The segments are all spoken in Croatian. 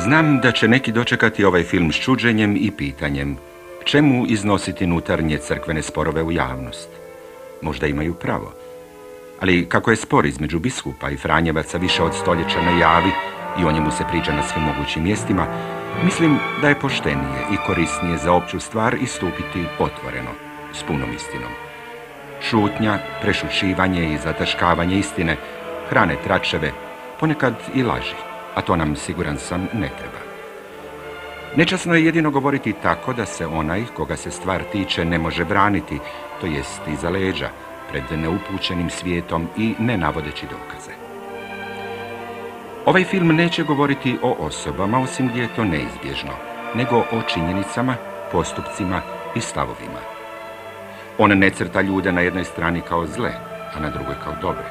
Znam da će neki dočekati ovaj film s čuđenjem i pitanjem čemu iznositi unutarnje crkvene sporove u javnost. Možda imaju pravo. Ali kako je spor između biskupa i franjevaca više od stoljeća na javi i o njemu se priča na svim mogućim mjestima, mislim da je poštenije i korisnije za opću stvar istupiti otvoreno, s punom istinom. Šutnja, prešućivanje i zataškavanje istine hrane tračeve, ponekad i laži, a to nam, siguran sam, ne treba. Nečasno je jedino govoriti tako da se onaj koga se stvar tiče ne može braniti, to jest iza leđa, pred neupućenim svijetom i ne navodeći dokaze. Ovaj film neće govoriti o osobama, osim gdje je to neizbježno, nego o činjenicama, postupcima i stavovima. On ne crta ljude na jednoj strani kao zle, a na drugoj kao dobre.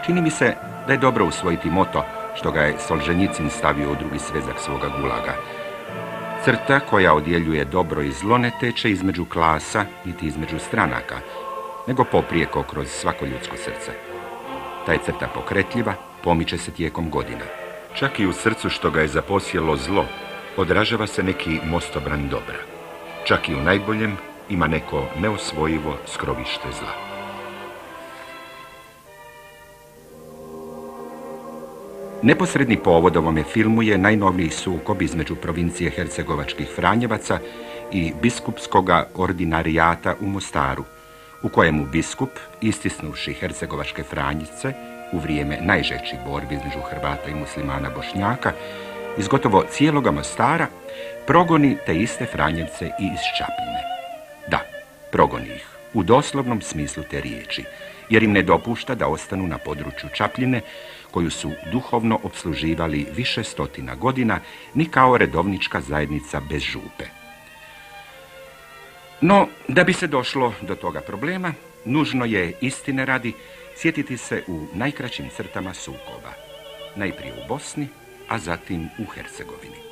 Čini mi se da je dobro usvojiti moto što ga je Solženjicin stavio u drugi svezak svoga gulaga. Crta koja odjeljuje dobro i zlo ne teče između klasa, niti između stranaka, nego poprijeko kroz svako ljudsko srce. Ta je crta pokretljiva, pomiče se tijekom godina. Čak i u srcu što ga je zaposjelo zlo, odražava se neki mostobran dobra. Čak i u najboljem ima neko neosvojivo skrovište zla. Neposredni povod ovome filmu je najnoviji sukob između provincije hercegovačkih Franjevaca i biskupskoga ordinarijata u Mostaru, u kojemu biskup, istisnuvši hercegovačke Franjice u vrijeme najžešćih borbi između Hrvata i muslimana Bošnjaka, iz gotovo cijeloga Mostara progoni te iste Franjevce i iz Čapljine. Da, progoni ih, u doslovnom smislu te riječi, jer im ne dopušta da ostanu na području Čapljine, koju su duhovno opsluživali više stotina godina, ni kao redovnička zajednica bez župe. No, da bi se došlo do toga problema, nužno je, istine radi, sjetiti se u najkraćim crtama sukoba. Najprije u Bosni, a zatim u Hercegovini.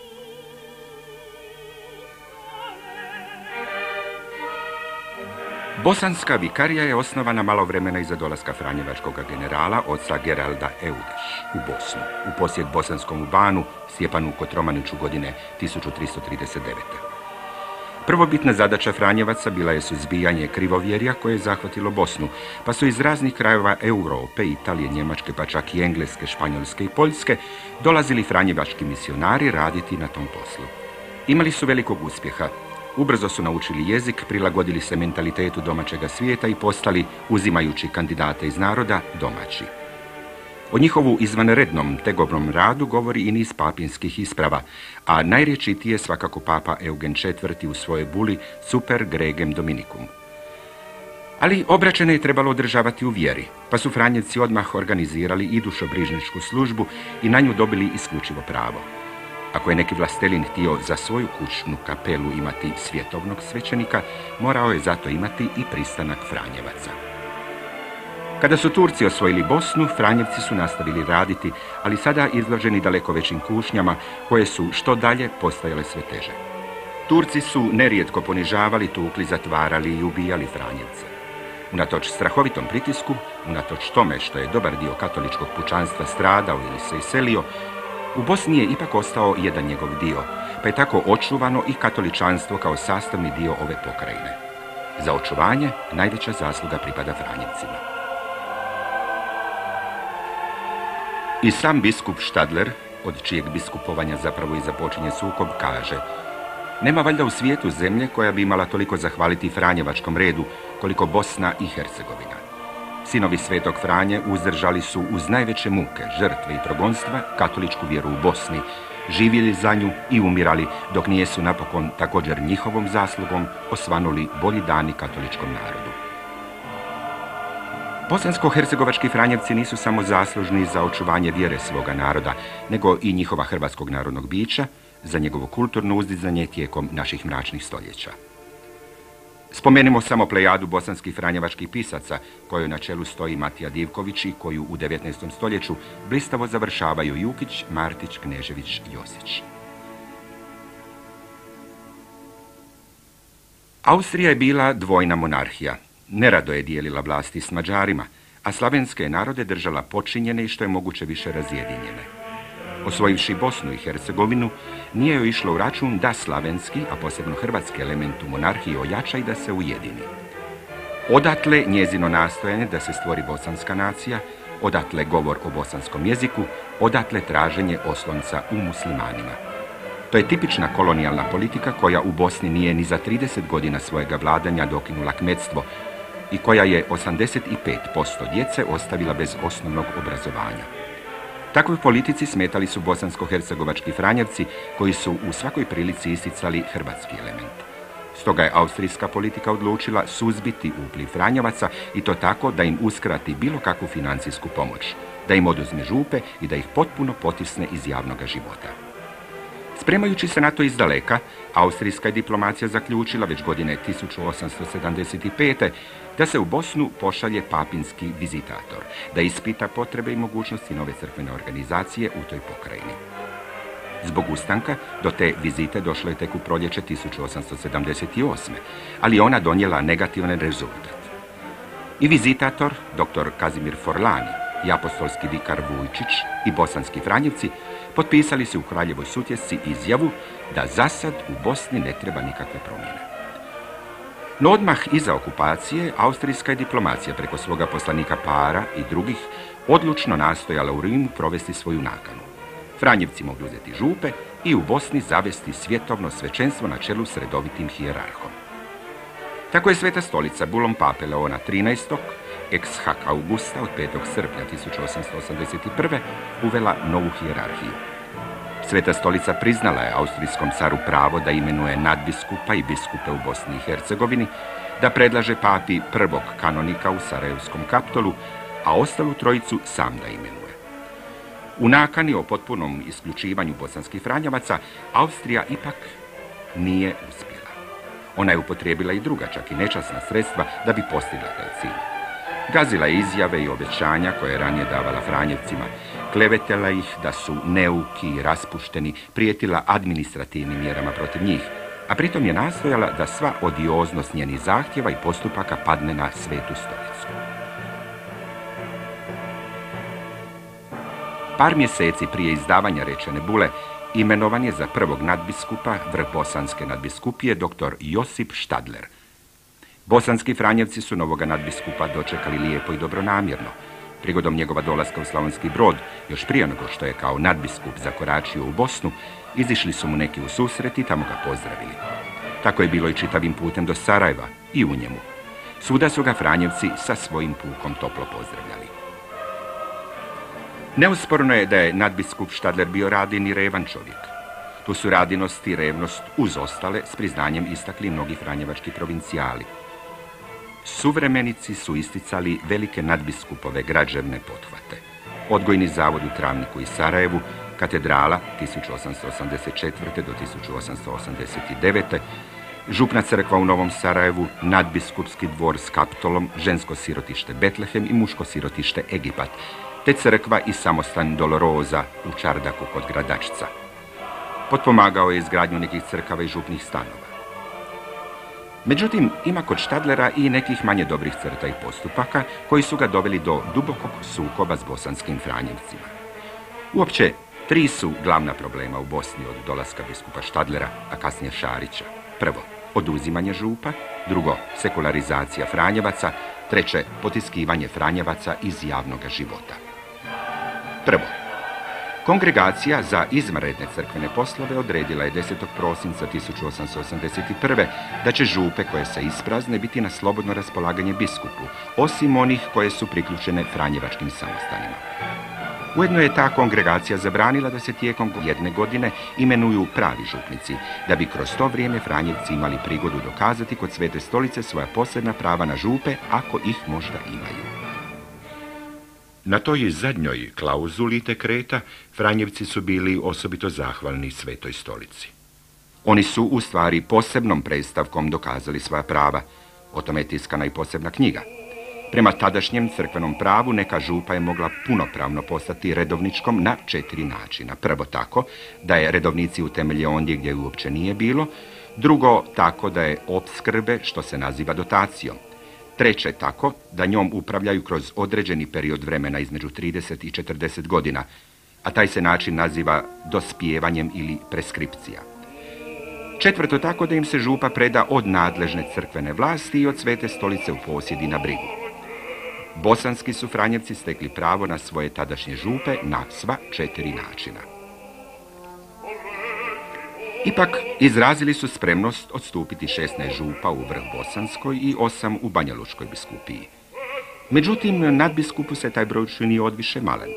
Bosanska vikarija je osnovana malo vremena iza dolaska franjevačkog generala, oca Geralda Eudeš, u Bosnu, u posjet bosanskom banu Stjepanu Kotromaniću godine 1339. Prvobitna zadaća Franjevaca bila je suzbijanje krivovjerja koje je zahvatilo Bosnu, pa su iz raznih krajeva Europe, Italije, Njemačke, pa čak i Engleske, Španjolske i Poljske dolazili franjevački misionari raditi na tom poslu. Imali su velikog uspjeha. Ubrzo su naučili jezik, prilagodili se mentalitetu domaćega svijeta i postali, uzimajući kandidate iz naroda, domaći. O njihovu izvanrednom tegobnom radu govori i niz papinskih isprava, a najrječitiji je svakako papa Eugen IV u svojoj buli Super Gregem Dominicum. Ali obraćene je trebalo održavati u vjeri, pa su Franjevci odmah organizirali i dušobrižničku službu i na nju dobili isključivo pravo. Ako je neki vlastelin htio za svoju kućnu kapelu imati svjetovnog svećenika, morao je zato imati i pristanak Franjevaca. Kada su Turci osvojili Bosnu, Franjevci su nastavili raditi, ali sada izloženi daleko većim kušnjama, koje su što dalje postajale sve teže. Turci su nerijetko ponižavali, tukli, zatvarali i ubijali Franjevce. Unatoč strahovitom pritisku, unatoč tome što je dobar dio katoličkog pučanstva stradao ili se iselio, u Bosni je ipak ostao jedan njegov dio, pa je tako očuvano i katoličanstvo kao sastavni dio ove pokrajine. Za očuvanje najveća zasluga pripada Franjevcima. I sam biskup Štadler, od čijeg biskupovanja zapravo i započinje sukob, kaže: nema valjda u svijetu zemlje koja bi imala toliko zahvaliti Franjevačkom redu koliko Bosna i Hercegovina. Sinovi Svetog Franje uzdržali su uz najveće muke, žrtve i progonstva katoličku vjeru u Bosni, živjeli za nju i umirali, dok nijesu napokon također njihovom zaslugom osvanuli bolji dani katoličkom narodu. Bosansko-hercegovački Franjevci nisu samo zaslužni za očuvanje vjere svoga naroda, nego i njihova hrvatskog narodnog bića, za njegovo kulturno uzdizanje tijekom naših mračnih stoljeća. Spomenimo samo plejadu bosanskih franjevačkih pisaca, kojoj na čelu stoji Matija Divković i koju u 19. stoljeću blistavo završavaju Jukić, Martić, Knežević, Josić. Austrija je bila dvojna monarhija. Nerado je dijelila vlasti s Mađarima, a slavenske narode držala počinjene i što je moguće više razjedinjene. Osvojivši Bosnu i Hercegovinu, nije joj išlo u račun da slavenski, a posebno hrvatski element u monarhiji ojača i da se ujedini. Odatle njezino nastojanje da se stvori bosanska nacija, odatle govor o bosanskom jeziku, odatle traženje oslonca u muslimanima. To je tipična kolonijalna politika koja u Bosni nije ni za 30 godina svojega vladanja dokinula kmetstvo i koja je 85% djece ostavila bez osnovnog obrazovanja. Takvoj politici smetali su bosansko-hercegovački Franjevci koji su u svakoj prilici isticali hrvatski element. Stoga je austrijska politika odlučila suzbiti upliv Franjevaca i to tako da im uskrati bilo kakvu financijsku pomoć, da im oduzme župe i da ih potpuno potisne iz javnog života. Spremajući se na to izdaleka, austrijska je diplomacija zaključila već godine 1875. da se u Bosnu pošalje papinski vizitator, da ispita potrebe i mogućnosti nove crkvene organizacije u toj pokrajini. Zbog ustanka do te vizite došlo je tek u proljeće 1878. ali ona donijela negativan rezultat. I vizitator, dr. Kazimir Forlani, i apostolski vikar Vujčić i bosanski Franjevci potpisali su u Kraljevoj Sutjesci izjavu da zasad u Bosni ne treba nikakve promjene. No odmah iza okupacije, austrijska je diplomacija preko svoga poslanika Para i drugih odlučno nastojala u Rimu provesti svoju nakanu. Franjevci mogli uzeti župe i u Bosni zavesti svjetovno svećenstvo na čelu s redovitim hijerarhom. Tako je Sveta stolica bulom pape Leona XIII. Ex hac Augusta od 5. srpnja 1881. uvela novu hijerarhiju. Sveta stolica priznala je austrijskom caru pravo da imenuje nadbiskupa i biskupe u Bosni i Hercegovini, da predlaže papi prvog kanonika u Sarajevskom Kaptolu, a ostalu trojicu sam da imenuje. U nakani o potpunom isključivanju bosanskih Franjevaca, Austrija ipak nije uspjela. Ona je upotrijebila i druga, čak i nečasna sredstva da bi postigla taj cilj. Gazila je izjave i obećanja koje je ranije davala Franjevcima, klevetala ih da su neuki i raspušteni, prijetila administrativnim mjerama protiv njih, a pritom je nastojala da sva odioznost njenih zahtjeva i postupaka padne na Svetu stolicu. Par mjeseci prije izdavanja rečene bule imenovan je za prvog nadbiskupa vrh bosanske nadbiskupije dr. Josip Štadler. Bosanski Franjevci su novoga nadbiskupa dočekali lijepo i dobronamjerno. Prigodom njegova dolaska u Slavonski Brod, još prije nego što je kao nadbiskup zakoračio u Bosnu, izišli su mu neki u susret i tamo ga pozdravili. Tako je bilo i čitavim putem do Sarajeva i u njemu. Svuda su ga Franjevci sa svojim pukom toplo pozdravljali. Neosporno je da je nadbiskup Štadler bio radin i revan čovjek. Tu su radinost i revnost uz ostale s priznanjem istakli mnogi franjevački provincijali. Suvremenici su isticali velike nadbiskupove građevne pothvate. Odgojni zavod u Travniku i Sarajevu, katedrala 1884. do 1889. Župna crkva u Novom Sarajevu, nadbiskupski dvor s Kaptolom, žensko sirotište Betlehem i muško sirotište Egipat, te crkva i samostan Doloroza u Čardaku kod Gradačca. Potpomagao je izgradnju nekih crkava i župnih stanova. Međutim, ima kod Štadlera i nekih manje dobrih crta i postupaka koji su ga doveli do dubokog sukoba s bosanskim Franjevcima. Uopće, tri su glavna problema u Bosni od dolaska biskupa Štadlera, a kasnije Šarića. Prvo, oduzimanje župa, drugo, sekularizacija Franjevaca, treće, potiskivanje Franjevaca iz javnog života. Prvo, Kongregacija za izvanredne crkvene poslove odredila je 10. prosinca 1881. da će župe koje se isprazne biti na slobodno raspolaganje biskupu, osim onih koje su priključene franjevačkim samostanima. Ujedno je ta kongregacija zabranila da se tijekom jedne godine imenuju pravi župnici, da bi kroz to vrijeme Franjevci imali prigodu dokazati kod Svete stolice svoja posebna prava na župe, ako ih možda imaju. Na toj zadnjoj klauzuli dekreta Franjevci su bili osobito zahvalni Svetoj stolici. Oni su u stvari posebnom predstavkom dokazali svoja prava. O tome je tiskana i posebna knjiga. Prema tadašnjem crkvenom pravu neka župa je mogla punopravno postati redovničkom na 4 načina. Prvo tako da je redovnici utemelje ondje gdje uopće nije bilo. Drugo tako da je opskrbe, što se naziva dotacijom. Treće tako da njom upravljaju kroz određeni period vremena između 30 i 40 godina. a taj se način naziva dospijevanjem ili preskripcija. Četvrto, tako da im se župa preda od nadležne crkvene vlasti i od Svete stolice u posjed i na brigu. Bosanski su Franjevci stekli pravo na svoje tadašnje župe na sva 4 načina. Ipak, izrazili su spremnost odstupiti 16 župa u Vrh Bosanskoj i 8 u Banja Lučkoj biskupiji. Međutim, nadbiskupu se taj broj činio odviše malen.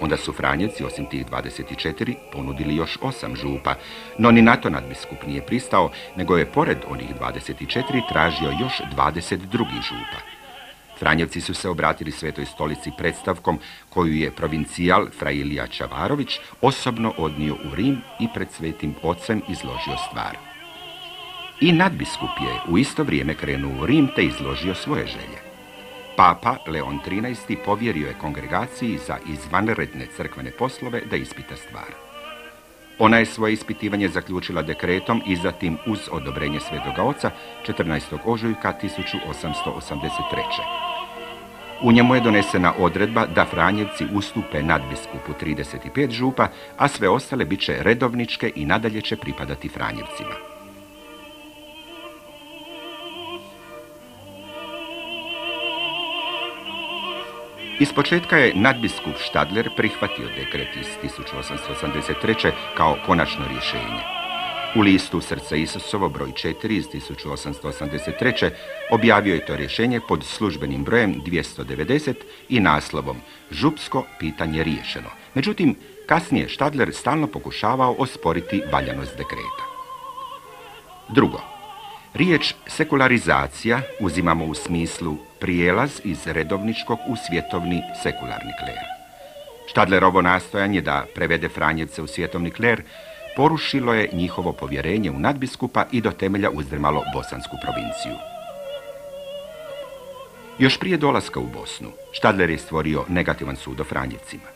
Onda su Franjevci, osim tih 24, ponudili još 8 župa, no ni na to nadbiskup nije pristao, nego je pored onih 24 tražio još 20 drugih župa. Franjevci su se obratili Svetoj stolici predstavkom koju je provincijal fra Ilija Čavarović osobno odnio u Rim i pred Svetim Ocem izložio stvar. I nadbiskup je u isto vrijeme krenuo u Rim te izložio svoje želje. Papa Leon XIII povjerio je kongregaciji za izvanredne crkvene poslove da ispita stvar. Ona je svoje ispitivanje zaključila dekretom i zatim uz odobrenje Svetoga Oca 14. ožujka 1883. U njemu je donesena odredba da Franjevci ustupe nadbiskupu 35 župa, a sve ostale bit će redovničke i nadalje će pripadati Franjevcima. Ispočetka je nadbiskup Štadler prihvatio dekret iz 1883. kao konačno rješenje. U listu Srce Isusovo broj 4 iz 1883. objavio je to rješenje pod službenim brojem 290 i naslovom Župsko pitanje riješeno. Međutim, kasnije Štadler stalno pokušavao osporiti valjanost dekreta. Drugo, riječ sekularizacija uzimamo u smislu prijelaz iz redovničkog u svjetovni sekularni kler. Štadlerovo nastojanje da prevede Franjevce u svjetovni kler porušilo je njihovo povjerenje u nadbiskupa i do temelja uzdrmalo bosansku provinciju. Još prije dolaska u Bosnu, Štadler je stvorio negativan sud o Franjevcima.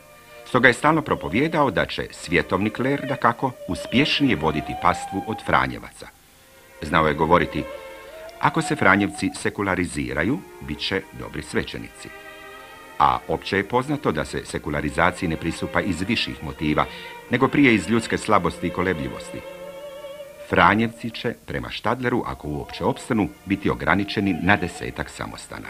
Stoga je stalno propovijedao da će svjetovni kler, dakako, uspješnije voditi pastvu od Franjevaca. Znao je govoriti, ako se Franjevci sekulariziraju, bit će dobri svećenici. A opće je poznato da se sekularizaciji ne pristupa iz viših motiva, nego prije iz ljudske slabosti i kolebljivosti. Franjevci će, prema Štadleru, ako uopće opstanu, biti ograničeni na 10-ak samostana.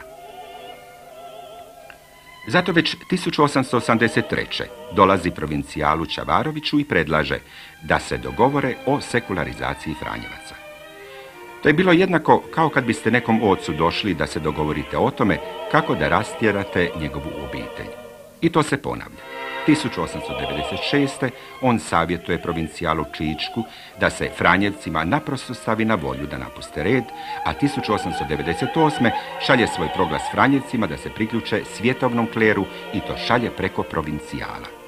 Zato već 1883. dolazi provincijalu Čavaroviću i predlaže da se dogovore o sekularizaciji Franjevaca. To je bilo jednako kao kad biste nekom ocu došli da se dogovorite o tome kako da rastjerate njegovu obitelj. I to se ponavlja. 1896. on savjetuje provincijalu Čičku da se Franjevcima naprosto stavi na volju da napuste red, a 1898. šalje svoj proglas Franjevcima da se priključe svjetovnom kleru i to šalje preko provincijala.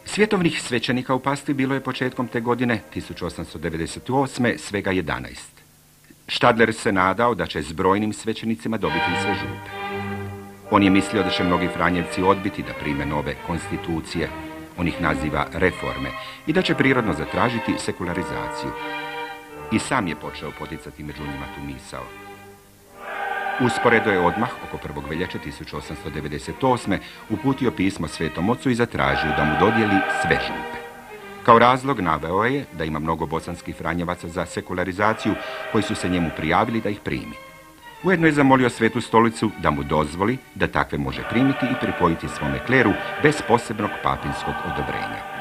Svjetovnih svećenika u pastvi bilo je početkom te godine, 1898. svega 11. Štadler se nadao da će s brojnim svećenicima dobiti sve župe. On je mislio da će mnogi Franjevci odbiti da prime nove konstitucije, on ih naziva reforme, i da će prirodno zatražiti sekularizaciju. I sam je počeo poticati među njima tu misao. Usporedo je odmah, oko 1. veljače 1898. uputio pismo Svetom Ocu i zatražio da mu dodijeli sve župe. Kao razlog naveo je da ima mnogo bosanskih Franjevaca za sekularizaciju koji su se njemu prijavili da ih primi. Ujedno je zamolio Svetu stolicu da mu dozvoli da takve može primiti i pripojiti svome kleru bez posebnog papinskog odobrenja.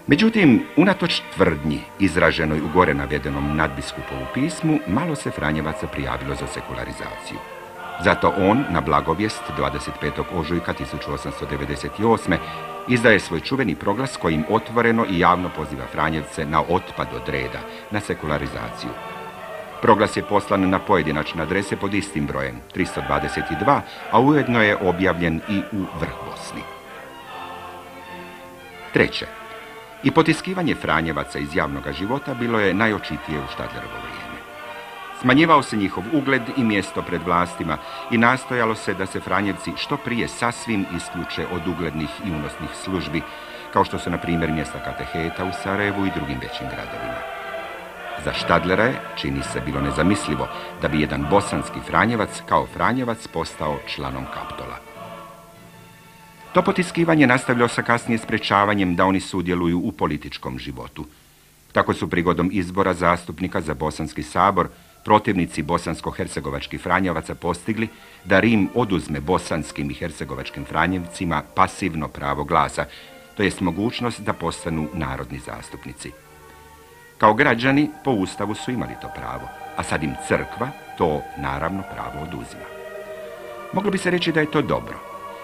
Međutim, unatoč tvrdnji izraženoj u gore navedenom nadbiskupovu pismu, malo se Franjevaca prijavilo za sekularizaciju. Zato on, na blagovijest 25. ožujka 1898. izdaje svoj čuveni proglas kojim otvoreno i javno poziva Franjevce na otpad od reda, na sekularizaciju. Proglas je poslan na pojedinačne adrese pod istim brojem, 322, a ujedno je objavljen i u Vrh Bosni. Treće, i potiskivanje Franjevaca iz javnog života bilo je najočitije u Štadlerovo vrijeme. Smanjivao se njihov ugled i mjesto pred vlastima i nastojalo se da se Franjevci što prije sasvim isključe od uglednih i unosnih službi, kao što su, na primjer, mjesta kateheta u Sarajevu i drugim većim gradovima. Za Štadlera je, čini se, bilo nezamislivo da bi jedan bosanski Franjevac kao Franjevac postao članom Kaptola. To potiskivanje nastavljalo sa kasnije sprečavanjem da oni sudjeluju u političkom životu. Tako su prigodom izbora zastupnika za Bosanski sabor protivnici bosansko-hercegovačkih Franjevaca postigli da Rim oduzme bosanskim i hercegovačkim Franjevcima pasivno pravo glasa, to jest mogućnost da postanu narodni zastupnici. Kao građani po Ustavu su imali to pravo, a sad im crkva to naravno pravo oduzima. Moglo bi se reći da je to dobro,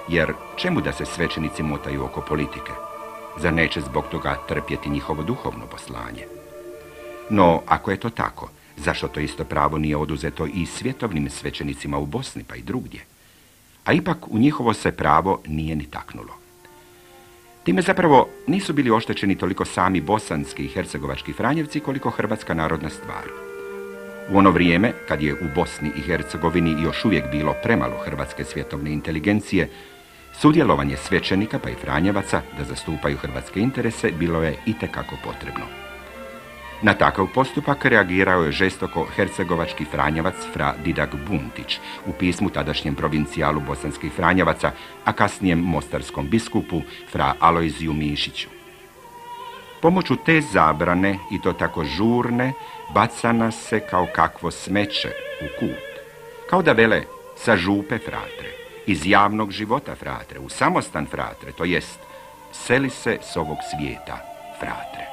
jer čemu da se svećenici motaju oko politike? Zar neće zbog toga trpjeti njihovo duhovno poslanje? No, ako je to tako, zašto to isto pravo nije oduzeto i svjetovnim svećenicima u Bosni pa i drugdje? A ipak u njihovo se pravo nije ni taknulo. Time zapravo nisu bili oštećeni toliko sami bosanski i hercegovački Franjevci koliko hrvatska narodna stvar. U ono vrijeme, kad je u Bosni i Hercegovini još uvijek bilo premalo hrvatske svjetovne inteligencije, sudjelovanje svećenika pa i Franjevaca da zastupaju hrvatske interese bilo je itekako potrebno. Na takav postupak reagirao je žestoko hercegovački Franjevac fra Didak Buntić u pismu tadašnjem provincijalu bosanskih Franjevaca, a kasnijem mostarskom biskupu fra Alojziju Mišiću. Pomoću te zabrane, i to tako žurne, baca nas se kao kakvo smeće u kut. Kao da vele sa župe fratre, iz javnog života fratre, u samostan fratre, to jest seli se s ovog svijeta fratre.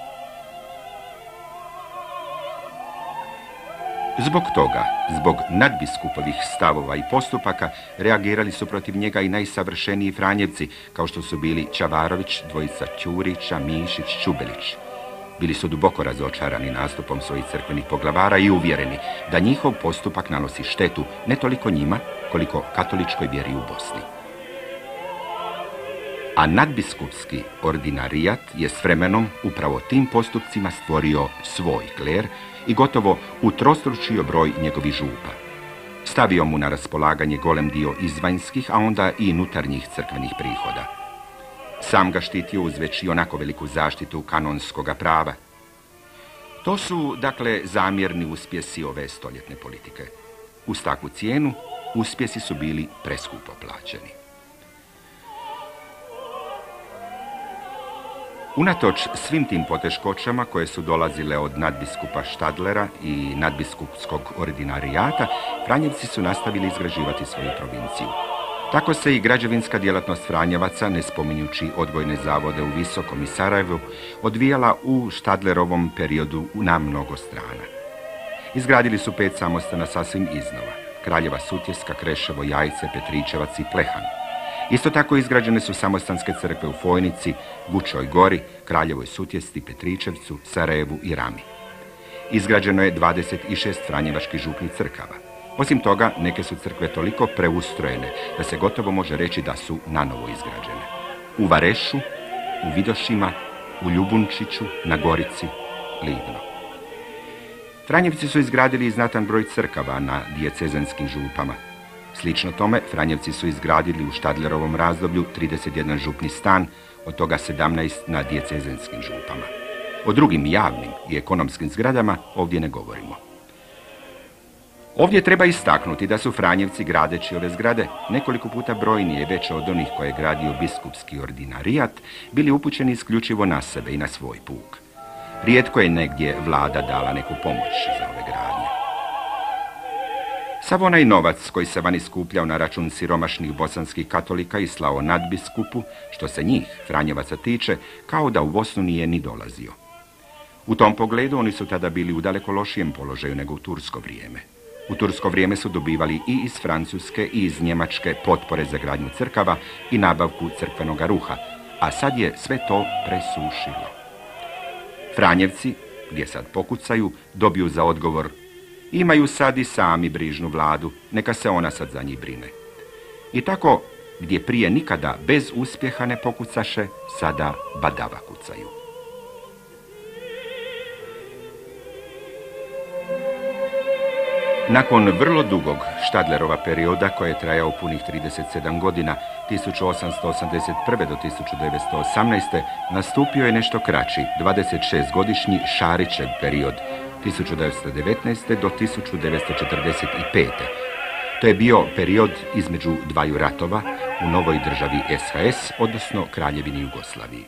Zbog toga, zbog nadbiskupovih stavova i postupaka, reagirali su protiv njega i najsavršeniji Franjevci, kao što su bili Čavarović, dvojica Ćurića, Mišić, Čubelić. Bili su duboko razočarani nastupom svojih crkvenih poglavara i uvjereni da njihov postupak nanosi štetu ne toliko njima, koliko katoličkoj vjeri u Bosni. A nadbiskupski ordinarijat je s vremenom upravo tim postupcima stvorio svoj kler i gotovo utrostručio broj njegovih župa. Stavio mu na raspolaganje golem dio izvanjskih, a onda i unutarnjih crkvenih prihoda. Sam ga štitio uz već i onako veliku zaštitu kanonskoga prava. To su, dakle, zamjerni uspjesi ove stoljetne politike. Uz takvu cijenu, uspjesi su bili preskupo plaćeni. Unatoč svim tim poteškoćama koje su dolazile od nadbiskupa Štadlera i nadbiskupskog ordinarijata, Franjevci su nastavili izgrađivati svoju provinciju. Tako se i građevinska djelatnost Franjevaca, ne spominjući odgojne zavode u Visokom i Sarajevu, odvijala u Štadlerovom periodu na mnogo strana. Izgradili su 5 samostana sasvim iznova: Kraljeva Sutjeska, Kreševo, Jajce, Petričevac i Plehan. Isto tako izgrađene su samostanske crkve u Fojnici, Gučoj Gori, Kraljevoj Sutjesci, Petričevcu, Sarajevu i Rami. Izgrađeno je 26 franjevačkih župnih crkava. Osim toga, neke su crkve toliko preustrojene da se gotovo može reći da su nanovo izgrađene. U Varešu, u Vidošima, u Ljubunčiću, na Gorici, Livno. Franjevci su izgradili i znatan broj crkava na dijecezenskim župama. Slično tome, Franjevci su izgradili u Štadlerovom razdoblju 31 župni stan, od toga 17 na dijecezenskim župama. O drugim javnim i ekonomskim zgradama ovdje ne govorimo. Ovdje treba istaknuti da su Franjevci, gradeći ove zgrade, nekoliko puta brojnije veće od onih koje je gradio biskupski ordinarijat, bili upućeni isključivo na sebe i na svoj puk. Rijetko je negdje vlada dala neku pomoć za ove gradnje. Sav onaj novac koji se vani skupljao na račun siromašnih bosanskih katolika i slao nadbiskupu, što se njih, Franjevaca, tiče, kao da u Bosnu nije ni dolazio. U tom pogledu oni su tada bili u daleko lošijem položaju nego u tursko vrijeme. U tursko vrijeme su dobivali i iz Francuske i iz Njemačke potpore za gradnju crkava i nabavku crkvenoga ruha, a sad je sve to presušilo. Franjevci, gdje sad pokucaju, dobiju za odgovor: imaju sad i sami brižnu vladu, neka se ona sad za njih brine. I tako, gdje prije nikada bez uspjeha ne pokucaše, sada badava kucaju. Nakon vrlo dugog Štadlerova perioda, koje je trajao punih 37 godina, 1881. do 1918. nastupio je nešto kraći, 26-godišnji Šarićev period, 1919. do 1945. To je bio period između dvaju ratova, u novoj državi SHS, odnosno Kraljevini Jugoslaviji.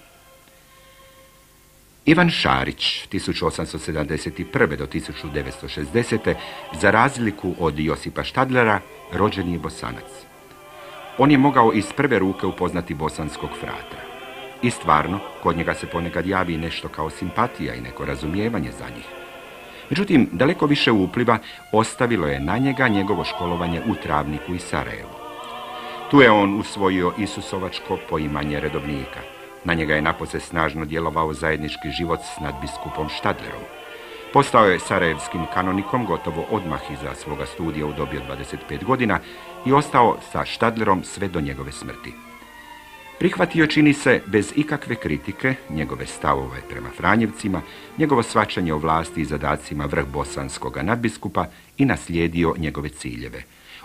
Ivan Šarić, 1871. do 1960. za razliku od Josipa Štadlera, rođen je Bosanac. On je mogao iz prve ruke upoznati bosanskog fratra. I stvarno, kod njega se ponekad javi nešto kao simpatija i neko razumijevanje za njih. Međutim, daleko više upliva ostavilo je na njega njegovo školovanje u Travniku i Sarajevu. Tu je on usvojio isusovačko poimanje redovnika. Na njega je napose snažno djelovao zajednički život s nadbiskupom Štadlerom. Postao je sarajevskim kanonikom gotovo odmah iza svoga studija u dobi od 25 godina i ostao sa Štadlerom sve do njegove smrti. Prihvatio, čini se, bez ikakve kritike njegove stavove prema Franjevcima, njegovo shvaćanje o vlasti i zadacima vrh bosanskoga nadbiskupa i naslijedio njegove ciljeve.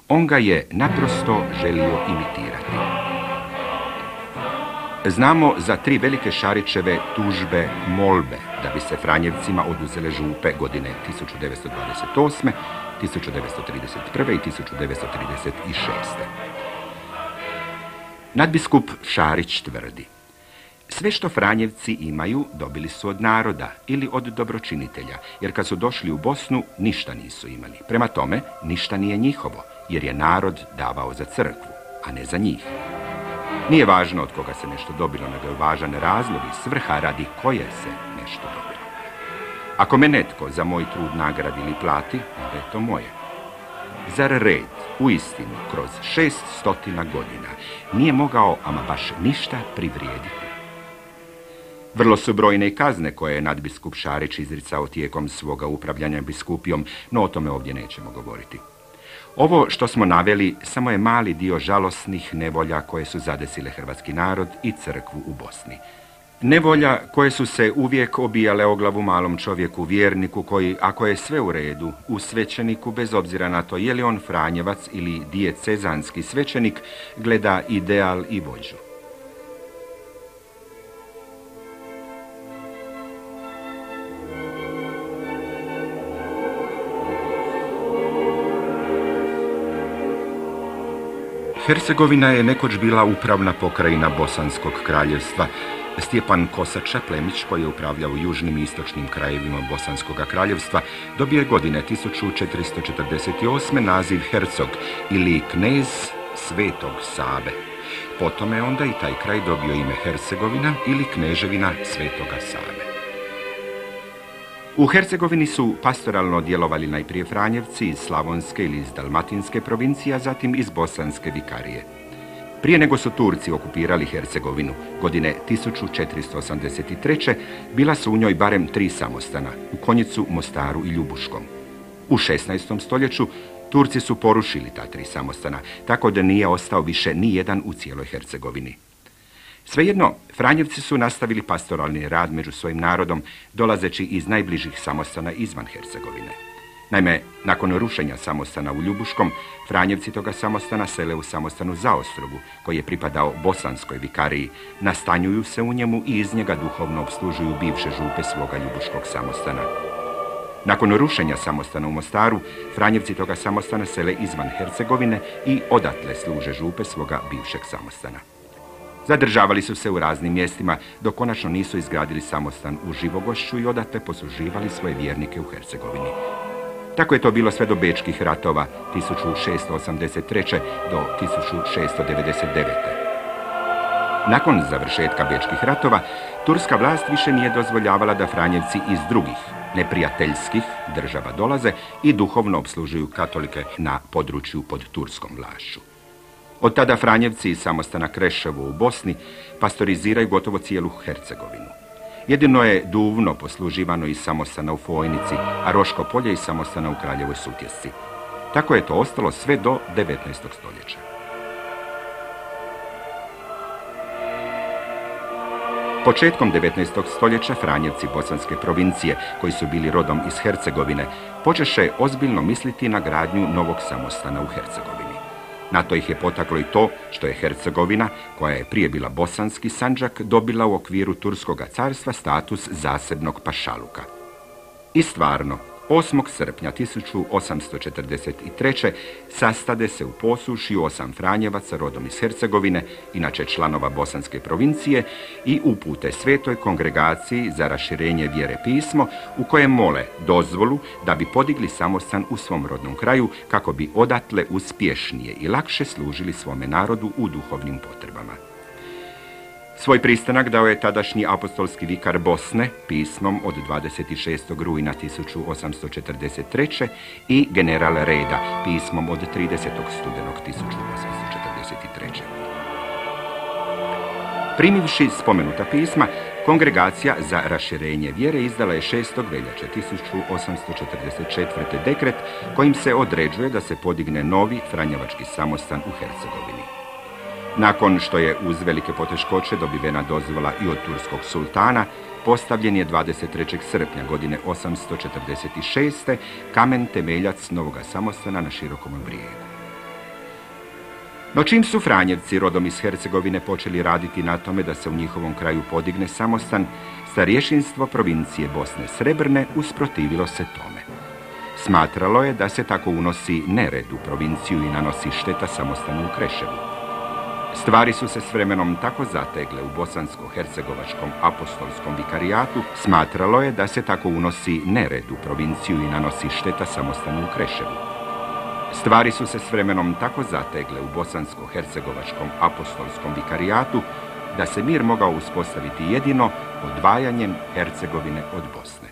On ga je naprosto želio imitirati. Znamo za 3 velike Šarićeve tužbe, molbe da bi se Franjevcima oduzele župe godine 1928., 1931. i 1936. Nadbiskup Šarić tvrdi: sve što Franjevci imaju dobili su od naroda ili od dobročinitelja, jer kad su došli u Bosnu ništa nisu imali. Prema tome, ništa nije njihovo, jer je narod davao za crkvu, a ne za njih. Nije važno od koga se nešto dobilo, nego je važan razlog i svrha radi koje se nešto dobilo. Ako me netko za moj trud nagradi ili plati, onda je to moje. Zar red, uistinu, kroz 600 godina nije mogao ama baš ništa privrijediti? Vrlo su brojne i kazne koje je nadbiskup Šarić izricao tijekom svoga upravljanja biskupijom, no o tome ovdje nećemo govoriti. Ovo što smo naveli samo je mali dio žalosnih nevolja koje su zadesile hrvatski narod i crkvu u Bosni. Nevolja koje su se uvijek obijale o glavu malom čovjeku, vjerniku koji, ako je sve u redu, u svećeniku, bez obzira na to je li on Franjevac ili dijecezanski svećenik, gleda ideal i vođu. Hercegovina je nekoć bila upravna pokrajina Bosanskog kraljevstva. Stjepan Kosača, plemić koji je upravljao južnim i istočnim krajevima Bosanskog kraljevstva, dobio je godine 1448. naziv hercog ili knez Svetog Save. Potom je onda i taj kraj dobio ime Hercegovina ili kneževina Svetoga Save. U Hercegovini su pastoralno djelovali najprije Franjevci iz Slavonske ili iz Dalmatinske provincije, a zatim iz Bosanske vikarije. Prije nego su Turci okupirali Hercegovinu, godine 1483. bila su u njoj barem 3 samostana, u Konjicu, Mostaru i Ljubuškom. U 16. stoljeću Turci su porušili ta 3 samostana, tako da nije ostao više ni jedan u cijeloj Hercegovini. Svejedno, Franjevci su nastavili pastoralni rad među svojim narodom, dolazeći iz najbližih samostana izvan Hercegovine. Naime, nakon rušenja samostana u Ljubuškom, Franjevci toga samostana sele u samostanu Zaostrogu, koji je pripadao Bosanskoj vikariji, nastanjuju se u njemu i iz njega duhovno opslužuju bivše župe svoga Ljubuškog samostana. Nakon rušenja samostana u Mostaru, Franjevci toga samostana sele izvan Hercegovine i odatle služe župe svoga bivšeg samostana. Zadržavali su se u raznim mjestima, dok konačno nisu izgradili samostan u Živogošću i odatle posluživali svoje vjernike u Hercegovini. Tako je to bilo sve do Bečkih ratova 1683. do 1699. Nakon završetka Bečkih ratova, turska vlast više nije dozvoljavala da Franjevci iz drugih, neprijateljskih država dolaze i duhovno opslužuju katolike na području pod turskom vlašću. Od tada Franjevci iz samostana Kreševo u Bosni pastoriziraju gotovo cijelu Hercegovinu. Jedino je Duvno posluživano iz samostana u Fojnici, a Roško polje iz samostana u Kraljevoj Sutjesci. Tako je to ostalo sve do 19. stoljeća. Početkom 19. stoljeća Franjevci bosanske provincije, koji su bili rodom iz Hercegovine, počeše ozbiljno misliti na gradnju novog samostana u Hercegovini. Na to ih je potaklo i to što je Hercegovina, koja je prije bila bosanski sandžak, dobila u okviru Turskoga carstva status zasebnog pašaluka. I stvarno, 8. srpnja 1843. sastade se u Posušju 8 Franjevaca rodom iz Hercegovine, inače članova Bosanske provincije, i upute Svetoj kongregaciji za raširenje vjere pismo, u kojem mole dozvolu da bi podigli samostan u svom rodnom kraju kako bi odatle uspješnije i lakše služili svome narodu u duhovnim potrebama. Svoj pristanak dao je tadašnji apostolski vikar Bosne pismom od 26. rujna 1843. i general Reda pismom od 30. studenog 1843. Primivši spomenuta pisma, Kongregacija za raširenje vjere izdala je 6. veljače 1844. dekret kojim se određuje da se podigne novi franjevački samostan u Hercegovini. Nakon što je uz velike poteškoće dobivena dozvola i od turskog sultana, postavljen je 23. srpnja godine 846. kamen temeljac novoga samostana na Širokom Brijegu. No čim su Franjevci rodom iz Hercegovine počeli raditi na tome da se u njihovom kraju podigne samostan, starješinstvo provincije Bosne Srebrne usprotivilo se tome. Smatralo je da se tako unosi nered u provinciju i nanosi šteta samostanu u Kreševu. Stvari su se s vremenom tako zategle u bosansko-hercegovačkom apostolskom vikarijatu, smatralo je da se tako unosi nered u provinciju i nanosi šteta samostanu u Kreševu. Stvari su se s vremenom tako zategle u bosansko-hercegovačkom apostolskom vikarijatu, da se mir mogao uspostaviti jedino odvajanjem Hercegovine od Bosne.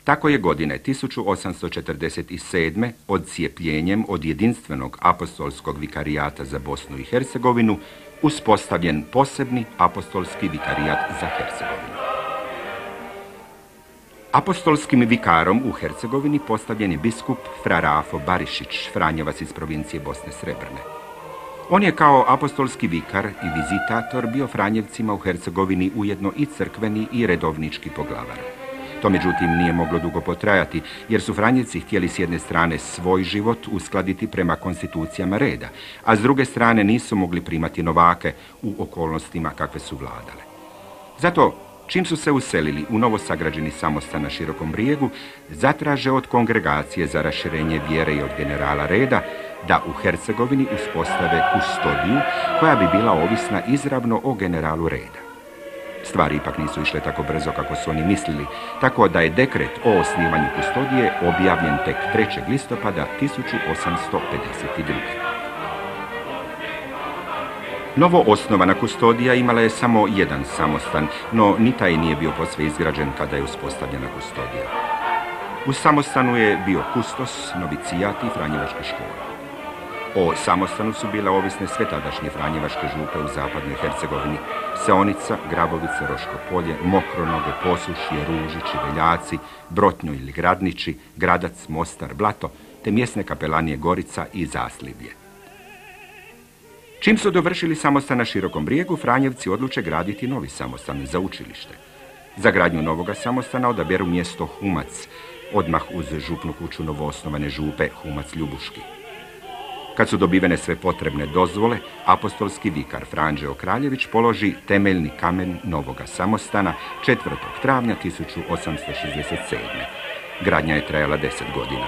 Tako je godine 1847. odcijepljenjem od jedinstvenog apostolskog vikarijata za Bosnu i Hercegovinu uspostavljen posebni apostolski vikarijat za Hercegovinu. Apostolskim vikarom u Hercegovini postavljen je biskup Fra Rafo Barišić, Franjevac iz provincije Bosne Srebrne. On je kao apostolski vikar i vizitator bio Franjevcima u Hercegovini ujedno i crkveni i redovnički poglavar. To međutim nije moglo dugo potrajati, jer su Franjevci htjeli s jedne strane svoj život uskladiti prema konstitucijama reda, a s druge strane nisu mogli primati novake u okolnostima kakve su vladale. Zato, čim su se uselili u novosagrađeni samostan na Širokom Brijegu, zatraže od Kongregacije za raširenje vjere i od generala Reda da u Hercegovini uspostave kustodiju koja bi bila ovisna izravno o generalu Reda. Stvari ipak nisu išle tako brzo kako su oni mislili, tako da je dekret o osnivanju kustodije objavljen tek 3. listopada 1852. Novo osnovana kustodija imala je samo jedan samostan, no ni taj nije bio posve izgrađen kada je uspostavljena kustodija. U samostanu je bio kustos, novicijat i franjevačka škola. O samostanu su bile ovisne sve tadašnje franjevačke župe u zapadnoj Hercegovini: Seonica, Grabovica, Roško polje, Mokronoge, Posušje, Ružići, Veljaci, Brotnjo ili Gradnići, Gradac, Mostar, Blato, te mjesne kapelanije Gorica i Zaslivlje. Čim su dovršili samostan na Širokom Brijegu, Franjevci odluče graditi novi samostan za učilište. Za gradnju novoga samostana odaberu mjesto Humac, odmah uz župnu kuću novoosnovane župe Humac Ljubuški. Kad su dobivene sve potrebne dozvole, apostolski vikar Franđeo Kraljević položi temeljni kamen novoga samostana 4. travnja 1867. Gradnja je trajala 10 godina.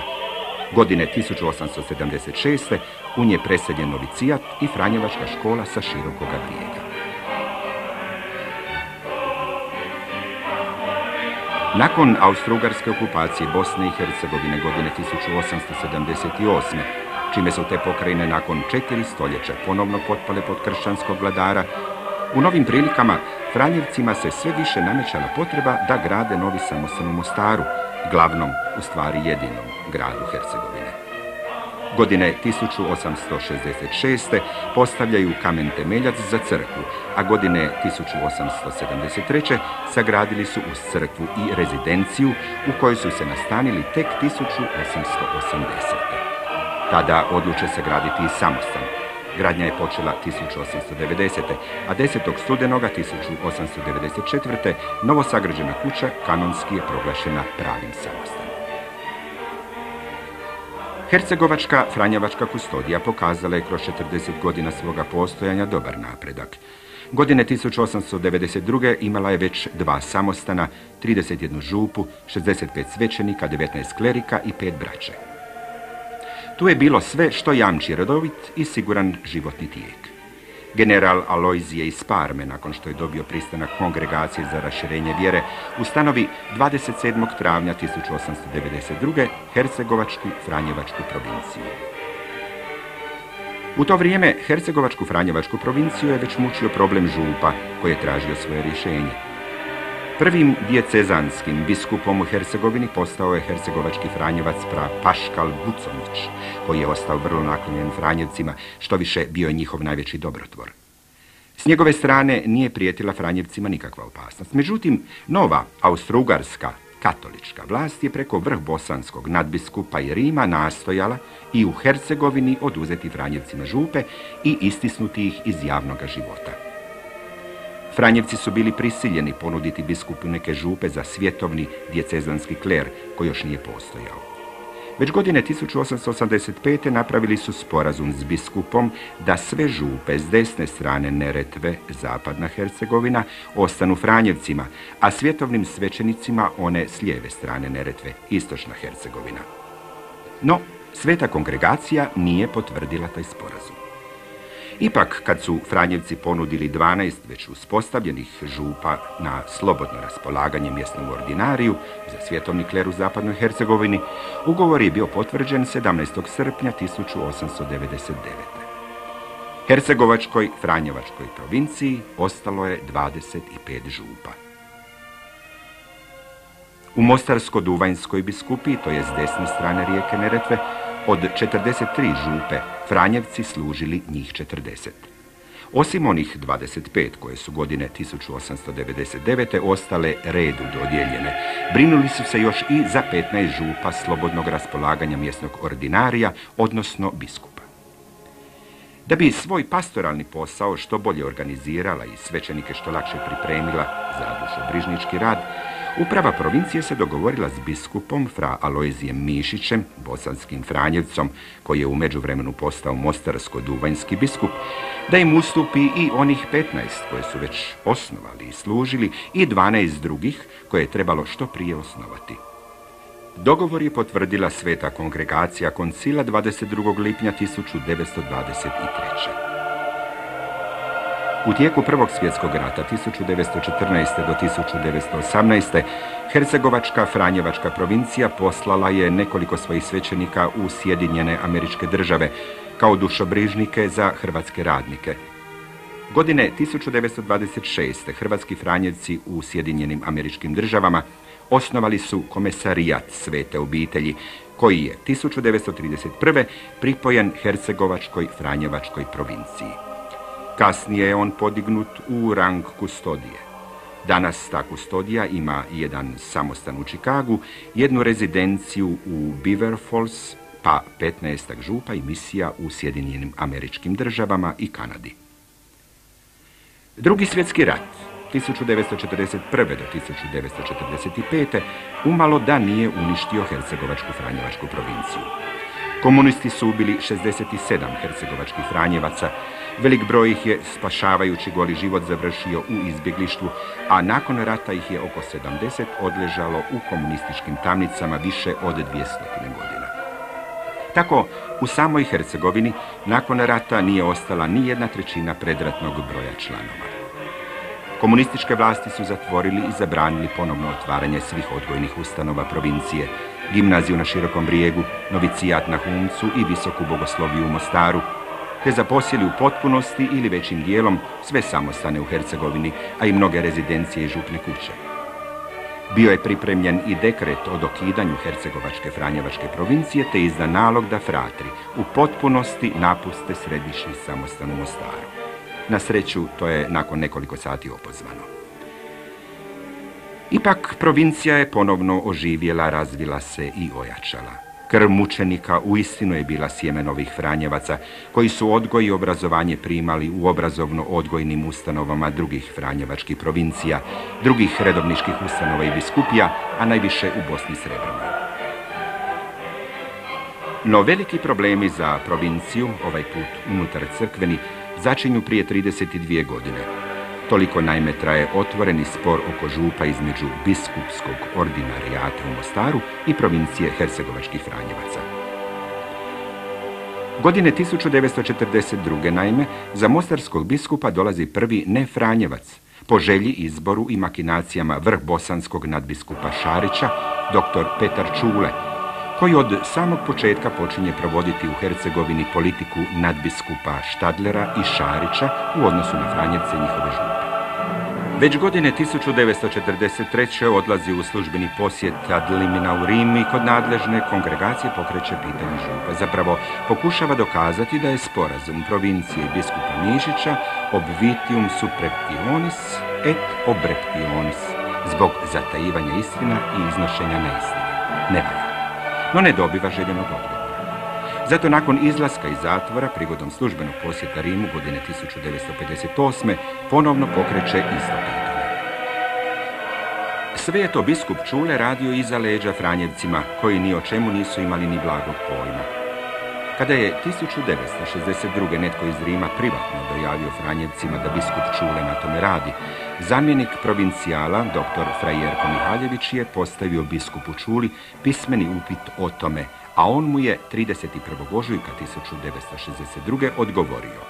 Godine 1876. u nje preseljen novicijat i franjevačka škola sa Širokoga Brijega. Nakon austro-ugarske okupacije Bosne i Hercegovine godine 1878. čime su te pokrajine nakon 4 stoljeća ponovno potpale pod kršćanskog vladara, u novim prilikama Franjevcima se sve više namećala potreba da grade novi samostan u Mostaru, glavnom, u stvari jedinom gradu Hercegovine. Godine 1866. postavljaju kamen temeljac za crkvu, a godine 1873. sagradili su uz crkvu i rezidenciju u kojoj su se nastanili tek 1880. Tada odluče se graditi i samostan. Gradnja je počela 1890. a 10. studenoga 1894. novosagrađena kuća kanonski je proglašena pravim samostanom. Hercegovačka franjevačka kustodija pokazala je kroz 40 godina svoga postojanja dobar napredak. Godine 1892. imala je već 2 samostana, 31 župu, 65 svećenika, 19 klerika i 5 braće. Tu je bilo sve što jamči redovit i siguran životni tijek. General Alojzije iz Parme, nakon što je dobio pristanak kongregacije za raširenje vjere, ustanovi 27. travnja 1892. Hercegovačku Franjevačku provinciju. U to vrijeme Hercegovačku Franjevačku provinciju je već mučio problem župa koji je tražio svoje rješenje. Prvim dijecezanskim biskupom u Hercegovini postao je hercegovački Franjevac pra Paškal Bucomić, koji je ostao vrlo naklonjen Franjevcima, što više bio je njihov najveći dobrotvor. S njegove strane nije prijetila Franjevcima nikakva opasnost. Međutim, nova austrougarska katolička vlast je preko vrh bosanskog nadbiskupa i Rima nastojala i u Hercegovini oduzeti Franjevcima župe i istisnuti ih iz javnoga života. Franjevci su bili prisiljeni ponuditi biskupu neke župe za svjetovni dijecezanski kler koji još nije postojao. Već godine 1885. napravili su sporazum s biskupom da sve župe s desne strane Neretve, zapadna Hercegovina, ostanu Franjevcima, a svjetovnim svećenicima one s lijeve strane Neretve, istočna Hercegovina. No, Sveta kongregacija nije potvrdila taj sporazum. Ipak, kad su Franjevci ponudili 12 već uspostavljenih župa na slobodno raspolaganje mjesnom ordinariju za svjetovni kler u zapadnoj Hercegovini, ugovor je bio potvrđen 17. srpnja 1899. Hercegovačkoj Franjevačkoj provinciji ostalo je 25 župa. U Mostarsko-Duvanjskoj biskupiji, to je s desne strane rijeke Neretve, od 43 župe Franjevci služili njih 40. Osim onih 25 koje su godine 1899. ostale redu dodijeljene, brinuli su se još i za 15 župa slobodnog raspolaganja mjesnog ordinarija, odnosno biskupa. Da bi svoj pastoralni posao što bolje organizirala i svećenike što lakše pripremila za dušobrižnički rad, uprava provincije se dogovorila s biskupom fra Alojzijem Mišićem, bosanskim Franjevcom, koji je u međuvremenu postao mostarsko-duvanjski biskup, da im ustupi i onih 15 koje su već osnovali i služili i 12 drugih koje je trebalo što prije osnovati. Dogovor je potvrdila Sveta kongregacija koncila 22. lipnja 1923. U tijeku Prvog svjetskog rata 1914. do 1918. Hercegovačka Franjevačka provincija poslala je nekoliko svojih svećenika u Sjedinjene Američke Države kao dušobrižnike za hrvatske radnike. Godine 1926. hrvatski Franjevci u Sjedinjenim Američkim Državama osnovali su komesarijat Svete obitelji, koji je 1931. pripojen Hercegovačkoj Franjevačkoj provinciji. Kasnije je on podignut u rang kustodije. Danas ta kustodija ima jedan samostan u Čikagu, jednu rezidenciju u Beaver Falls, pa 15 župa i misija u Sjedinjenim Američkim Državama i Kanadi. Drugi svjetski rat 1941. do 1945. umalo da nije uništio Hercegovačku Franjevačku provinciju. Komunisti su ubili 67 hercegovačkih Franjevaca, velik broj ih je, spašavajući goli život, završio u izbjeglištvu, a nakon rata ih je oko 70 odležalo u komunističkim tamnicama više od 200 godina. Tako, u samoj Hercegovini nakon rata nije ostala ni 1/3 predratnog broja članova. Komunističke vlasti su zatvorili i zabranili ponovno otvaranje svih odgojnih ustanova provincije, gimnaziju na Širokom Brijegu, novicijat na Humcu i visoku bogosloviju u Mostaru, te zaposjeli u potpunosti ili većim dijelom sve samostane u Hercegovini, a i mnoge rezidencije i župne kuće. Bio je pripremljen i dekret o dokidanju Hercegovačke Franjevačke provincije, te izdan nalog da fratri u potpunosti napuste središnji samostan u Mostaru. Na sreću, to je nakon nekoliko sati opozvano. Ipak, provincija je ponovno oživjela, razvila se i ojačala. Krv mučenika uistinu je bila sjeme novih Franjevaca, koji su odgoj i obrazovanje primali u obrazovno-odgojnim ustanovama drugih franjevačkih provincija, drugih redovničkih ustanova i biskupija, a najviše u Bosni Srebrnoj. No veliki problemi za provinciju, ovaj put unutar crkveni, začinju prije 32 godine. Toliko naime traje otvoreni spor oko župa između biskupskog ordinarijata u Mostaru i provincije hercegovačkih Franjevaca. Godine 1942. naime za mostarskog biskupa dolazi prvi nefranjevac, po želji, izboru i makinacijama vrh bosanskog nadbiskupa Šarića, dr. Petar Čule, koji od samog početka počinje provoditi u Hercegovini politiku nadbiskupa Štadlera i Šarića u odnosu na Franjevce njihove župe. Već godine 1943. odlazi u službeni posjet ad limina u Rim i kod nadležne kongregacije pokreće pitanje župa. Zapravo pokušava dokazati da je sporazum provincije i biskupa Mišića obvitium supreptionis et obreptionis zbog zatajivanja istina i iznošenja neistine. Ne valja, no ne dobiva željenog odgovora. Zato nakon izlaska iz zatvora, prigodom službenog posjeta Rimu godine 1958. ponovno pokreće isto pitanje. Sve je to biskup Čule radio iza leđa Franjevcima, koji ni o čemu nisu imali ni blagog pojma. Kada je 1962. netko iz Rima privatno dojavio Franjevcima da biskup Čule na tome radi, zamjenik provincijala, dr. Fra Jerko Mihaljević, je postavio biskupu Čuli pismeni upit o tome, a on mu je 31. ožujka 1962. odgovorio: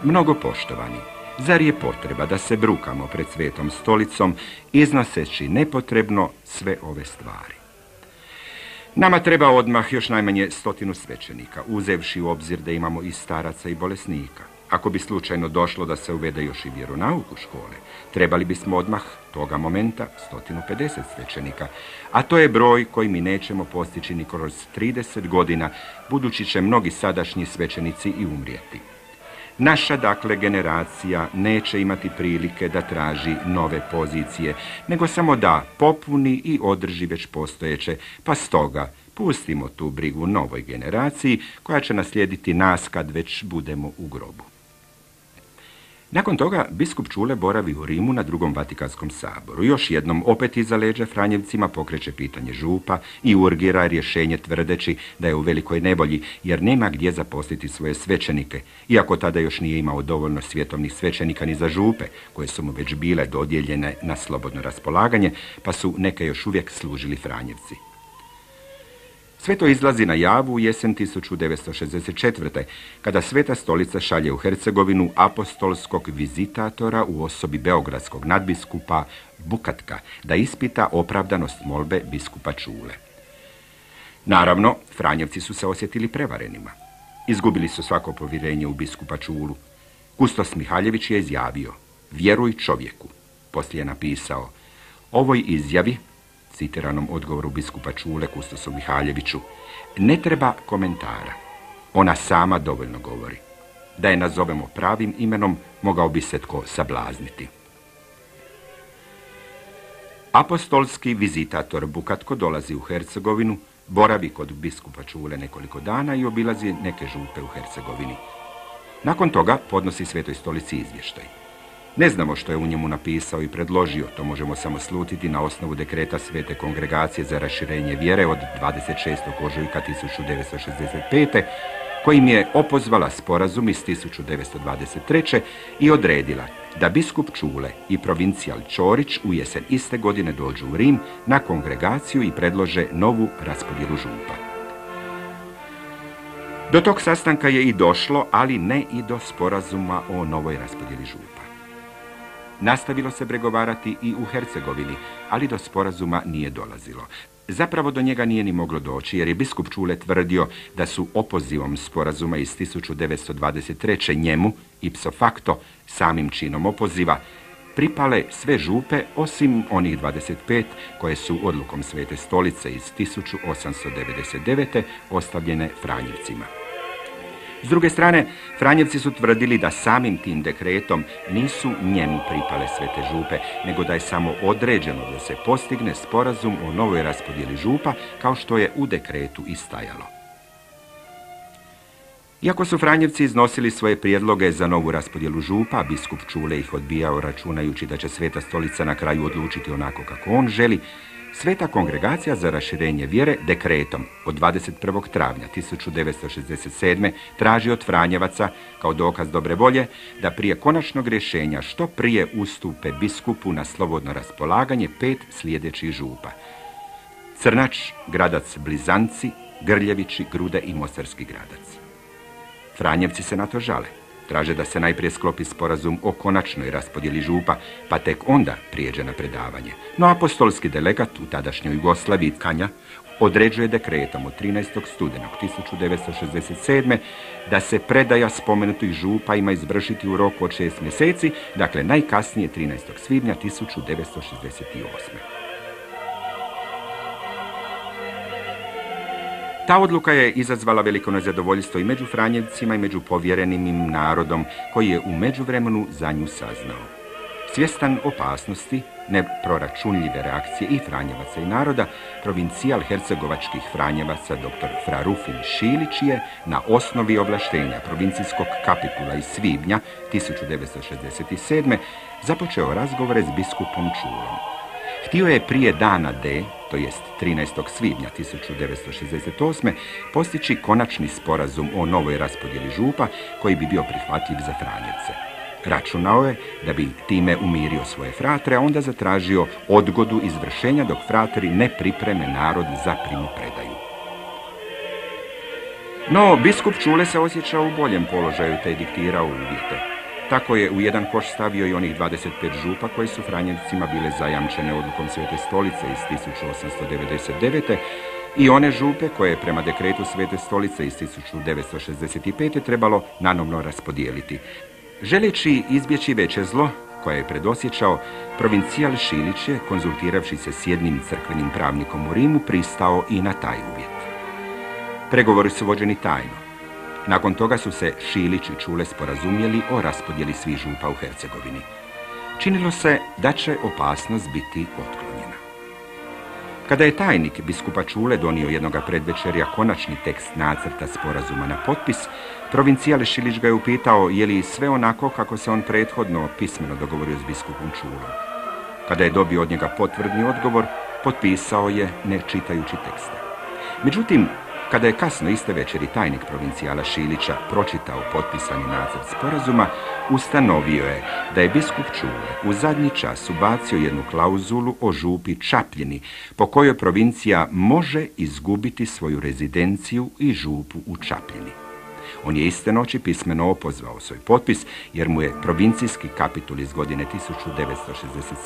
Mnogo poštovani, zar je potreba da se brukamo pred Svetom stolicom, iznoseći nepotrebno sve ove stvari? Nama treba odmah još najmanje 100 svećenika, uzevši u obzir da imamo i staraca i bolesnika. Ako bi slučajno došlo da se uvede još i vjeronauk u škole, trebali bismo odmah toga momenta 150 svećenika, a to je broj koji mi nećemo postići ni kroz 30 godina, budući će mnogi sadašnji svećenici i umrijeti. Naša, dakle, generacija neće imati prilike da traži nove pozicije, nego samo da popuni i održi već postojeće, pa stoga pustimo tu brigu novoj generaciji koja će naslijediti nas kad već budemo u grobu. Nakon toga biskup Čule boravi u Rimu na Drugom Vatikanskom saboru. Još jednom opet iza leđa Franjevcima pokreće pitanje župa i urgira rješenje tvrdeći da je u velikoj nevolji jer nema gdje zaposliti svoje svećenike, iako tada još nije imao dovoljno svjetovnih svećenika ni za župe, koje su mu već bile dodijeljene na slobodno raspolaganje, pa su neke još uvijek služili Franjevci. Sve to izlazi na javu u jesen 1964. kada Sveta stolica šalje u Hercegovinu apostolskog vizitatora u osobi beogradskog nadbiskupa Bukatka da ispita opravdanost molbe biskupa Čule. Naravno, Franjevci su se osjetili prevarenima. Izgubili su svako povjerenje u biskupa Čulu. Kustos Mihaljević je izjavio: Vjeruj čovjeku. Poslije je napisao: Ovoj izjavi, citiranom odgovoru biskupa Čule kustosu Mihaljeviću, ne treba komentara. Ona sama dovoljno govori. Da je nazovemo pravim imenom, mogao bi se tko sablazniti. Apostolski vizitator Bukatko dolazi u Hercegovinu, boravi kod biskupa Čule nekoliko dana i obilazi neke župe u Hercegovini. Nakon toga podnosi Svetoj stolici izvještaj. Ne znamo što je u njemu napisao i predložio, to možemo samo slutiti na osnovu dekreta Svete kongregacije za raširenje vjere od 26. ožujka 1965. kojim je opozvala sporazum iz 1923. i odredila da biskup Čule i provincijal Ćorić u jesen iste godine dođu u Rim na kongregaciju i predlože novu raspodjelu župa. Do tog sastanka je i došlo, ali ne i do sporazuma o novoj raspodjeli župa. Nastavilo se pregovarati i u Hercegovini, ali do sporazuma nije dolazilo. Zapravo do njega nije ni moglo doći, jer je biskup Čule tvrdio da su opozivom sporazuma iz 1923. njemu, ipso facto, samim činom opoziva, pripale sve župe osim onih 25 koje su odlukom Svete stolice iz 1899. ostavljene Franjevcima. S druge strane, Franjevci su tvrdili da samim tim dekretom nisu njemu pripale sve te župe, nego da je samo određeno da se postigne sporazum o novoj raspodjeli župa, kao što je u dekretu i stajalo. Iako su Franjevci iznosili svoje prijedloge za novu raspodjelu župa, biskup Čule ih odbijao računajući da će Sveta stolica na kraju odlučiti onako kako on želi, Sveta kongregacija za raširenje vjere dekretom od 21. travnja 1967. traži od Franjevaca, kao dokaz dobre volje, da prije konačnog rješenja što prije ustupe biskupu na slobodno raspolaganje 5 sljedećih župa: Crnač, Gradac Blizanci, Grljevići, Grude i Mostarski Gradac. Franjevci se na to žale. Traže da se najprije sklopi sporazum o konačnoj raspodjeli župa, pa tek onda prijeđe na predavanje. No apostolski delegat u tadašnjoj Jugoslaviji Kanja određuje dekretom od 13. studenog 1967. da se predaja spomenutih župa ima izvršiti u roku od 6 mjeseci, dakle najkasnije 13. svibnja 1968. Ta odluka je izazvala veliko nezadovoljstvo i među Franjevcima i među povjerenim im narodom, koji je u međuvremenu za nju saznao. Svjestan opasnosti, neproračunljive reakcije i Franjevaca i naroda, provincijal hercegovačkih Franjevaca dr. Fra Rufin Šilić je na osnovi ovlaštenja provincijskog kapitula iz svibnja 1967. započeo razgovore s biskupom Čulom. Htio je prije dana D, to jest 13. svibnja 1968. postići konačni sporazum o novoj raspodjeli župa koji bi bio prihvatljiv za Franjevce. Računao je da bi time umirio svoje fratre, a onda zatražio odgodu izvršenja dok frateri ne pripreme narod za primopredaju. No, biskup Čule se osjećao u boljem položaju te diktirao uvjete. Tako je u jedan koš stavio i onih 25 župa koji su Franjevcima bile zajamčene odlukom Svete stolice iz 1899. i one župe koje je prema dekretu Svete stolice iz 1965. trebalo nanovno raspodijeliti. Želeći izbjeći veće zlo koje je predosjećao, provincijal Šilić je, konzultiravši se s jednim crkvenim pravnikom u Rimu, pristao i na taj uvjet. Pregovori su vođeni tajno. Nakon toga su se Šilić i Čule sporazumjeli o raspodjeli svih župa u Hercegovini. Činilo se da će opasnost biti otklonjena. Kada je tajnik biskupa Čule donio jednoga predvečerja konačni tekst nacrta sporazuma na potpis, provincijal Šilić ga je upitao je li sve onako kako se on prethodno pismeno dogovorio s biskupom Čulom. Kada je dobio od njega potvrdni odgovor, potpisao je ne čitajući teksta. Međutim, kada je kasno iste večeri tajnik provincijala Šilića pročitao potpisani nacrt sporazuma, ustanovio je da je biskup Čule u zadnji čas ubacio jednu klauzulu o župi Čapljini, po kojoj provincija može izgubiti svoju rezidenciju i župu u Čapljini. On je iste noći pismeno opozvao svoj potpis, jer mu je provincijski kapitul iz godine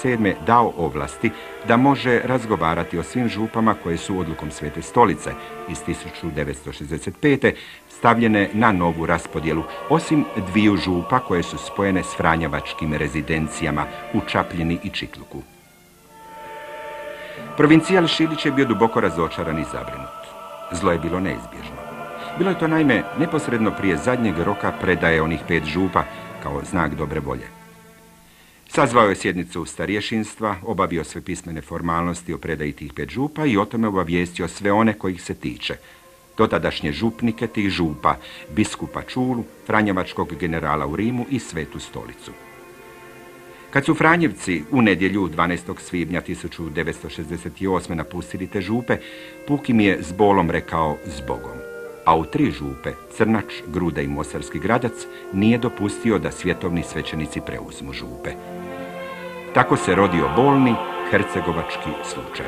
1967. dao ovlasti da može razgovarati o svim župama koje su odlukom Svete stolice iz 1965. stavljene na novu raspodjelu, osim 2 župa koje su spojene s franjevačkim rezidencijama u Čapljini i Čitluku. Provincijal Šilić je bio duboko razočaran i zabrinut. Zlo je bilo neizbježno. Bilo je to naime neposredno prije zadnjeg roka predaje onih 5 župa kao znak dobre volje. Sazvao je sjednicu starješinstva, obavio sve pismene formalnosti o predaji tih 5 župa i o tome obavijestio sve one kojih se tiče. Dotadašnje župnike tih župa, biskupa Čulu, franjevačkog generala u Rimu i Svetu stolicu. Kad su Franjevci u nedjelju 12. svibnja 1968. napustili te župe, Puk im je s bolom rekao zbogom. A u 3 župe, Crnač, Gruda i Mostarski Gradac, nije dopustio da svjetovni svećenici preuzmu župe. Tako se rodio bolni hercegovački slučaj.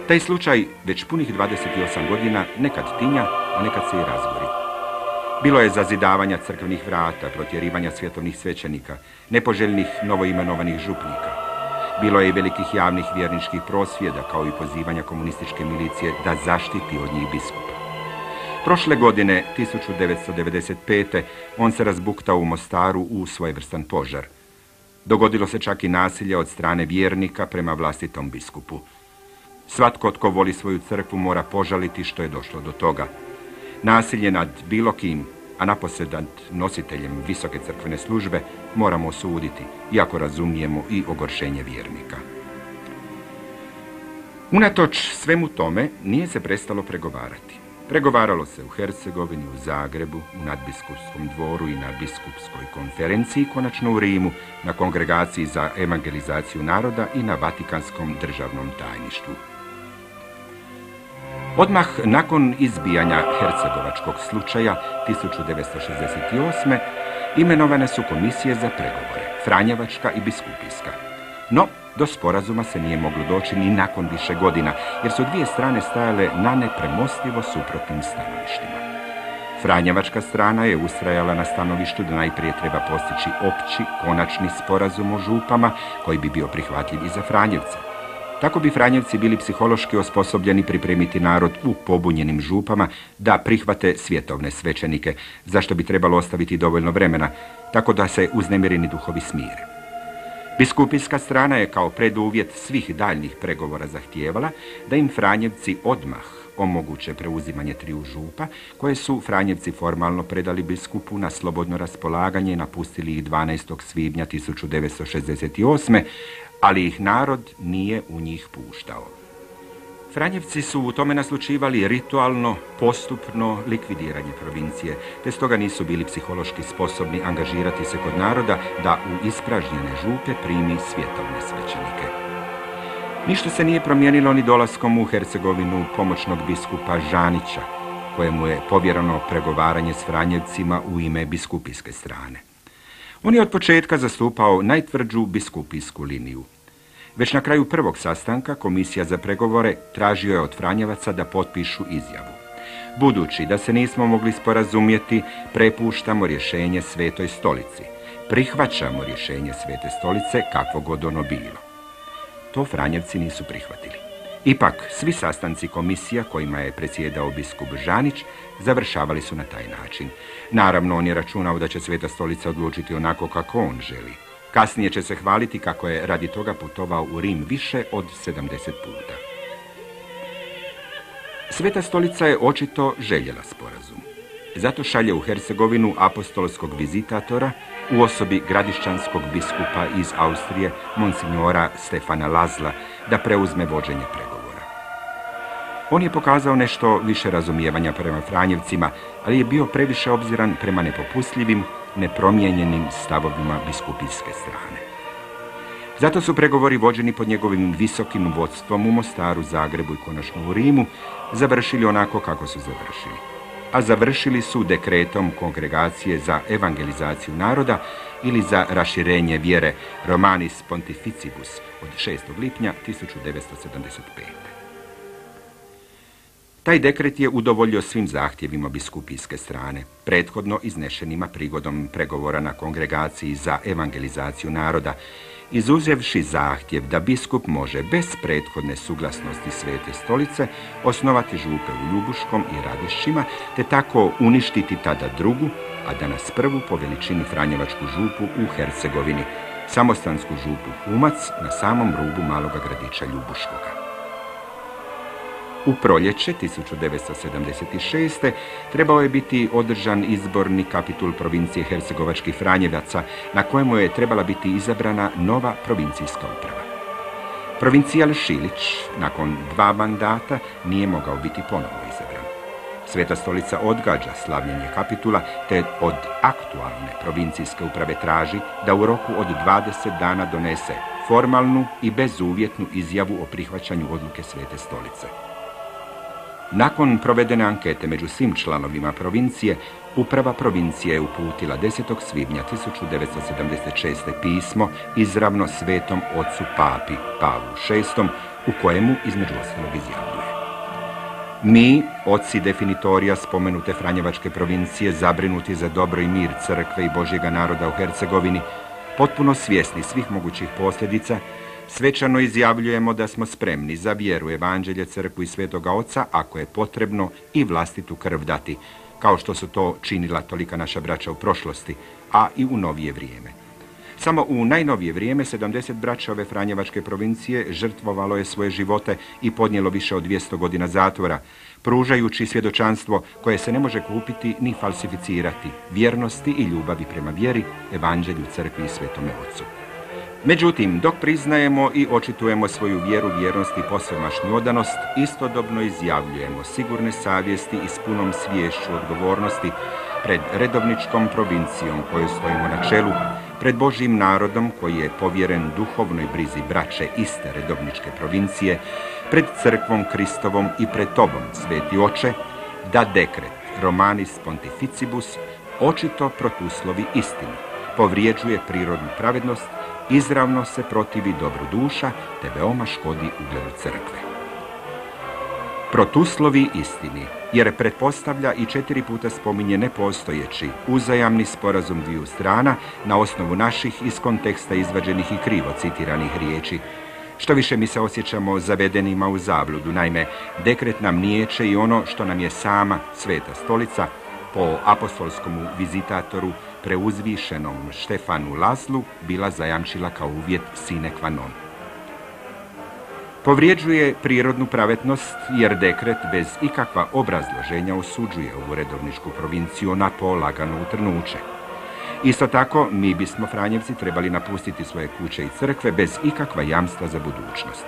Taj slučaj već punih 28 godina nekad tinja, a nekad se i razgori. Bilo je zazidavanja crkvenih vrata, protjerivanja svjetovnih svećenika, nepoželjnih novoimenovanih župnika. Bilo je i velikih javnih vjerničkih prosvjeda, kao i pozivanja komunističke milicije da zaštiti od njih biskupa. Prošle godine, 1995. on se razbuktao u Mostaru u svojevrstan požar. Dogodilo se čak i nasilje od strane vjernika prema vlastitom biskupu. Svatko tko voli svoju crkvu mora požaliti što je došlo do toga. Nasilje nad bilo kim, a naposled nad nositeljem visoke crkvene službe, moramo osuditi, iako razumijemo i ogoršenje vjernika. Unatoč svemu tome nije se prestalo pregovarati. Pregovaralo se u Hercegovini, u Zagrebu, u nadbiskupskom dvoru i na biskupskoj konferenciji, konačno u Rimu, na kongregaciji za evangelizaciju naroda i na Vatikanskom državnom tajništvu. Odmah nakon izbijanja hercegovačkog slučaja 1968. imenovane su komisije za pregovore, franjevačka i biskupijska. No, do sporazuma se nije moglo doći ni nakon više godina, jer su dvije strane stajale na nepremostivo suprotnim stanovištima. Franjevačka strana je ustrajala na stanovištu da najprije treba postići opći, konačni sporazum o župama, koji bi bio prihvatljiv i za Franjevce. Tako bi Franjevci bili psihološki osposobljeni pripremiti narod u pobunjenim župama da prihvate svjetovne svećenike, zašto bi trebalo ostaviti dovoljno vremena, tako da se uznemireni duhovi smire. Biskupijska strana je kao preduvjet svih daljnjih pregovora zahtijevala da im Franjevci odmah omoguće preuzimanje triju župa, koje su Franjevci formalno predali biskupu na slobodno raspolaganje i napustili ih 12. svibnja 1968. ali ih narod nije u njih puštao. Franjevci su u tome naslučivali ritualno, postupno likvidiranje provincije, te stoga nisu bili psihološki sposobni angažirati se kod naroda da u ispražnjene župe primi svjetovne svećenike. Ništa se nije promijenilo ni dolaskom u Hercegovinu pomoćnog biskupa Žanića, kojemu je povjereno pregovaranje s Franjevcima u ime biskupijske strane. On je od početka zastupao najtvrđu biskupijsku liniju. Već na kraju prvog sastanka komisija za pregovore tražio je od Franjevaca da potpišu izjavu. Budući da se nismo mogli sporazumjeti, prepuštamo rješenje Svetoj stolici. Prihvaćamo rješenje Svete stolice kakvo god ono bilo. To Franjevci nisu prihvatili. Ipak, svi sastanci komisija kojima je predsjedao biskup Žanić završavali su na taj način. Naravno, on je računao da će Sveta stolica odlučiti onako kako on želi. Kasnije će se hvaliti kako je radi toga putovao u Rim više od 70 puta. Sveta stolica je očito željela sporazum. Zato šalje u Hercegovinu apostolskog vizitatora u osobi gradišćanskog biskupa iz Austrije, monsignora Stefana Lazla, da preuzme vođenje pregovora. On je pokazao nešto više razumijevanja prema Franjevcima, ali je bio previše obziran prema nepopustljivim, nepromijenjenim stavovima biskupijske strane. Zato su pregovori vođeni pod njegovim visokim vodstvom u Mostaru, Zagrebu i konačno u Rimu završili onako kako su završili. A završili su dekretom Kongregacije za evangelizaciju naroda ili za raširenje vjere Romanis Pontificibus od 6. lipnja 1975. Taj dekret je udovoljio svim zahtjevima biskupijske strane, prethodno iznešenima prigodom pregovora na Kongregaciji za evangelizaciju naroda, izuzevši zahtjev da biskup može bez prethodne suglasnosti Svete stolice osnovati župe u Ljubuškom i Radišćima, te tako uništiti tada drugu, a danas prvu po veličini franjevačku župu u Hercegovini, samostansku župu Humac na samom rubu maloga gradića Ljubuškoga. U proljeće 1976. trebao je biti održan izborni kapitul provincije hercegovačkih Franjevaca, na kojemu je trebala biti izabrana nova provincijska uprava. Provincijal Šilić, nakon 2 mandata, nije mogao biti ponovno izabran. Sveta stolica odgađa slavljenje kapitula, te od aktualne provincijske uprave traži da u roku od 20 dana donese formalnu i bezuvjetnu izjavu o prihvaćanju odluke Svete stolice. Nakon provedene ankete među svim članovima provincije, uprava provincije je uputila 10. svibnja 1976. pismo izravno Svetom ocu Papi Pavlu VI, u kojemu između ostalog izjavljuje: Mi, oci definitorija spomenute Franjevačke provincije, zabrinuti za dobro i mir crkve i Božjega naroda u Hercegovini, potpuno svjesni svih mogućih posljedica, svečano izjavljujemo da smo spremni za vjeru, evanđelje, crkvu i Svetoga Oca, ako je potrebno, i vlastitu krv dati, kao što su to činila tolika naša braća u prošlosti, a i u novije vrijeme. Samo u najnovije vrijeme 70 braća ove Franjevačke provincije žrtvovalo je svoje živote i podnijelo više od 200 godina zatvora, pružajući svjedočanstvo koje se ne može kupiti ni falsificirati, vjernosti i ljubavi prema vjeri, evanđelju, crkvi i Svetome Ocu. Međutim, dok priznajemo i očitujemo svoju vjeru, vjernost i posvemašnu odanost, istodobno izjavljujemo sigurne savjesti i s punom sviješću odgovornosti pred redovničkom provincijom kojoj stojimo na čelu, pred Božjim narodom koji je povjeren duhovnoj brizi braće iste redovničke provincije, pred crkvom Kristovom i pred tobom, sveti oče, da dekret Romanis Pontificibus očito protuslovi istini, povrijeđuje prirodnu pravednost, izravno se protivi dobru duša, te veoma škodi ugledu crkve. Protuslovi istini, jer pretpostavlja i 4 puta spominje nepostojeći uzajamni sporazum dviju strana na osnovu naših iz konteksta izvađenih i krivo citiranih riječi. Što više mi se osjećamo zavedenima u zabludu, naime, dekret nam niječe i ono što nam je sama Sveta Stolica po apostolskom vizitatoru preuzvišenom Štefanu Lazlu bila zajamčila kao uvjet sine qua non. Povrijeđuje prirodnu pravednost jer dekret bez ikakva obrazloženja osuđuje ovu redovničku provinciju na polagano utrnuće. Isto tako, mi bismo Franjevci trebali napustiti svoje kuće i crkve bez ikakva jamstva za budućnost.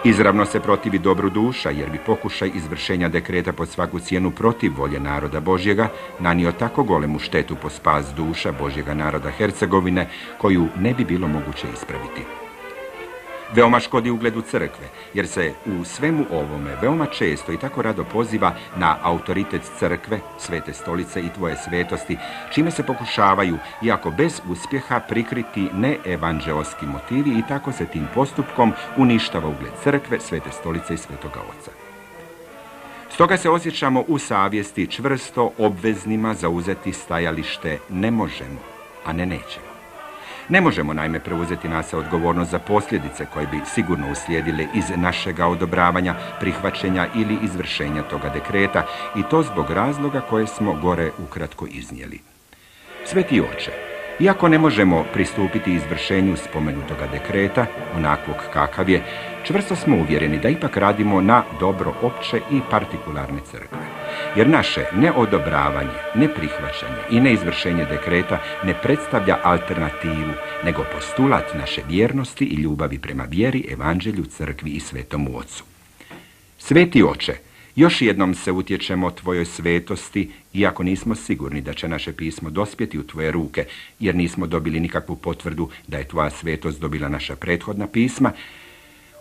Izravno se protivi dobru duša, jer bi pokušaj izvršenja dekreta pod svaku cijenu protiv volje naroda Božjega nanio tako golemu štetu po spas duša Božjega naroda Hercegovine, koju ne bi bilo moguće ispraviti. Veoma škodi ugledu crkve, jer se u svemu ovome veoma često i tako rado poziva na autoritet crkve, Svete Stolice i tvoje svetosti, čime se pokušavaju, iako bez uspjeha, prikriti neevanđeoski motivi i tako se tim postupkom uništava ugled crkve, Svete Stolice i Svetoga Oca. Stoga se osjećamo u savjesti čvrsto obveznima zauzeti stajalište ne možemo, a ne nećemo. Ne možemo naime preuzeti na se odgovornost za posljedice koje bi sigurno uslijedile iz našega odobravanja, prihvaćenja ili izvršenja toga dekreta, i to zbog razloga koje smo gore ukratko iznijeli. Sveti oče, iako ne možemo pristupiti izvršenju spomenutoga dekreta, onakvog kakav je, čvrsto smo uvjereni da ipak radimo na dobro opće i partikularne crkve. Jer naše neodobravanje, neprihvaćanje i neizvršenje dekreta ne predstavlja alternativu, nego postulat naše vjernosti i ljubavi prema vjeri, evanđelju, crkvi i Svetomu Ocu. Sveti oče, još jednom se utječemo tvojoj svetosti, iako nismo sigurni da će naše pismo dospjeti u tvoje ruke, jer nismo dobili nikakvu potvrdu da je tvoja svetost dobila naša prethodna pisma.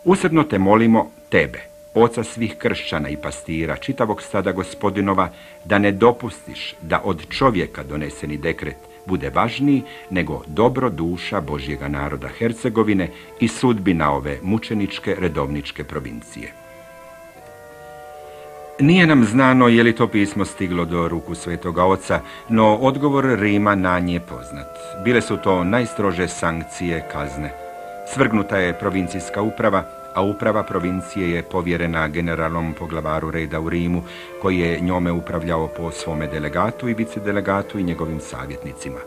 Usrdno te molimo, tebe, oca svih kršćana i pastira, čitavog stada Gospodinova, da ne dopustiš da od čovjeka doneseni dekret bude važniji nego dobro duša Božjega naroda Hercegovine i sudbina ove mučeničke redovničke provincije. Nije nam znano je li to pismo stiglo do ruku Svetoga Oca, no odgovor Rima na nje je poznat. Bile su to najstrože sankcije, kazne. Svrgnuta je provincijska uprava, a uprava provincije je povjerena generalnom poglavaru reda u Rimu, koji je njome upravljao po svome delegatu i vicedelegatu i njegovim savjetnicima.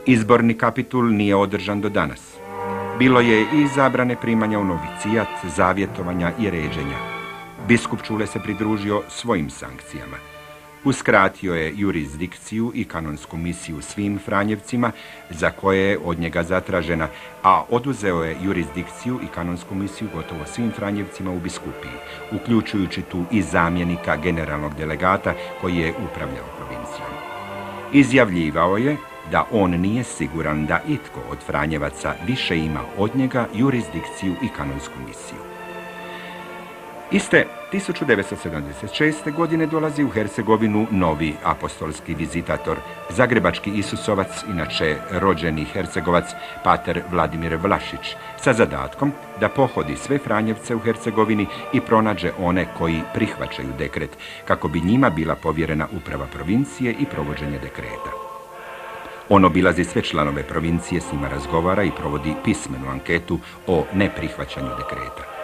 Izborni kapitul nije održan do danas. Bilo je i zabrane primanja u novicijat, zavjetovanja i ređenja. Biskup Čule se pridružio svojim sankcijama. Uskratio je jurisdikciju i kanonsku misiju svim Franjevcima za koje je od njega zatražena, a oduzeo je jurisdikciju i kanonsku misiju gotovo svim Franjevcima u biskupiji, uključujući tu i zamjenika generalnog delegata koji je upravljao provincijom. Izjavljivao je da on nije siguran da itko od Franjevaca više ima od njega jurisdikciju i kanonsku misiju. Iste 1976. godine dolazi u Hercegovinu novi apostolski vizitator, zagrebački Isusovac, inače rođeni Hercegovac, pater Vladimir Vlašić, sa zadatkom da pohodi sve Franjevce u Hercegovini i pronađe one koji prihvaćaju dekret, kako bi njima bila povjerena uprava provincije i provođenje dekreta. On obilazi sve članove provincije, s njima razgovara i provodi pismenu anketu o neprihvaćanju dekreta.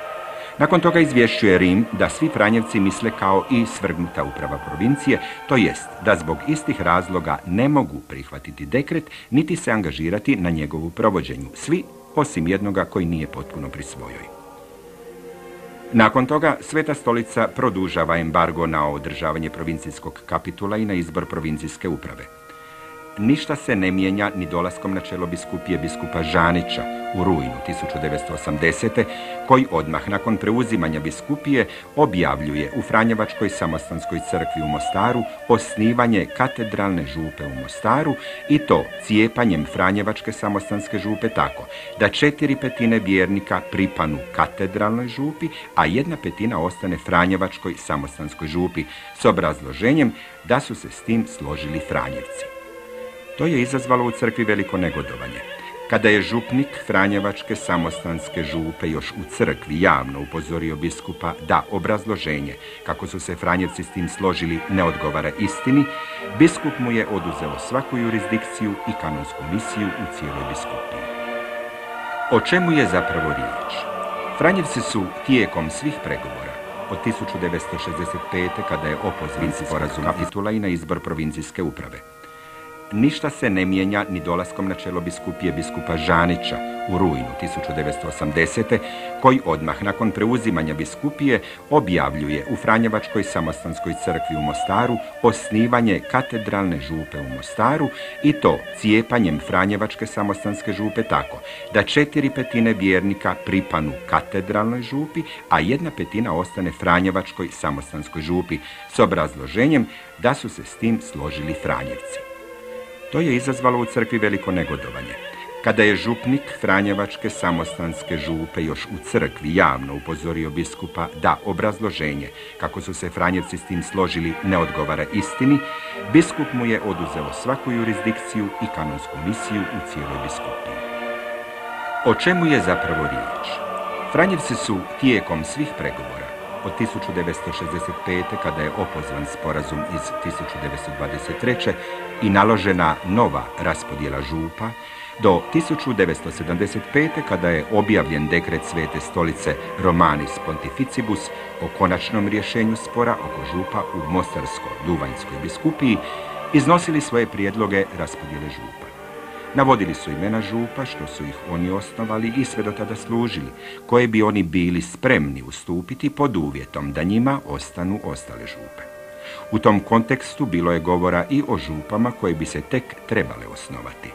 Nakon toga izvješćuje Rim da svi Franjevci misle kao i svrgnuta uprava provincije, to jest da zbog istih razloga ne mogu prihvatiti dekret niti se angažirati na njegovu provođenju, svi osim jednoga koji nije potpuno pri svojoj. Nakon toga Sveta Stolica produžava embargo na održavanje provincijskog kapitula i na izbor provincijske uprave. Ništa se ne mijenja ni dolaskom na čelo biskupije biskupa Žanića u rujnu 1980. koji odmah nakon preuzimanja biskupije objavljuje u Franjevačkoj samostanskoj crkvi u Mostaru osnivanje katedralne župe u Mostaru i to cijepanjem Franjevačke samostanske župe tako da 4/5 vjernika pripanu katedralnoj župi, a 1/5 ostane Franjevačkoj samostanskoj župi s obrazloženjem da su se s tim složili Franjevci. To je izazvalo u crkvi veliko negodovanje. Kada je župnik Franjevačke samostanske župe još u crkvi javno upozorio biskupa da obrazloženje kako su se Franjevci s tim složili ne odgovara istini, biskup mu je oduzeo svaku jurisdikciju i kanonsku misiju u cijeloj biskupiji. O čemu je zapravo riječ? Franjevci su tijekom svih pregovora od 1965. kada je opoziv sporazum kapitula i na izbor provincijske uprave. Ništa se ne mijenja ni dolaskom na čelo biskupije biskupa Žanića u rujnu 1980. koji odmah nakon preuzimanja biskupije objavljuje u Franjevačkoj samostanskoj crkvi u Mostaru osnivanje katedralne župe u Mostaru i to cijepanjem Franjevačke samostanske župe tako da 4/5 vjernika pripanu katedralnoj župi, a 1/5 ostane Franjevačkoj samostanskoj župi s obrazloženjem da su se s tim složili Franjevci. To je izazvalo u crkvi veliko negodovanje. Kada je župnik Franjevačke samostanske župe još u crkvi javno upozorio biskupa da obrazloženje kako su se Franjevci s tim složili ne odgovara istini, biskup mu je oduzeo svaku jurisdikciju i kanonsku misiju u cijeloj biskupiji. O čemu je zapravo riječ? Franjevci su tijekom svih pregovora od 1965. kada je opozvan sporazum iz 1923. i naložena nova raspodjela župa, do 1975. kada je objavljen dekret Svete stolice Romanis Pontificibus o konačnom rješenju spora oko župa u Mostarsko-Duvanjskoj biskupiji, iznosili svoje prijedloge raspodjele župa. Navodili su imena župa, što su ih oni osnovali i sve do tada služili, koje bi oni bili spremni ustupiti pod uvjetom da njima ostanu ostale župe. U tom kontekstu bilo je govora i o župama koje bi se tek trebale osnovati.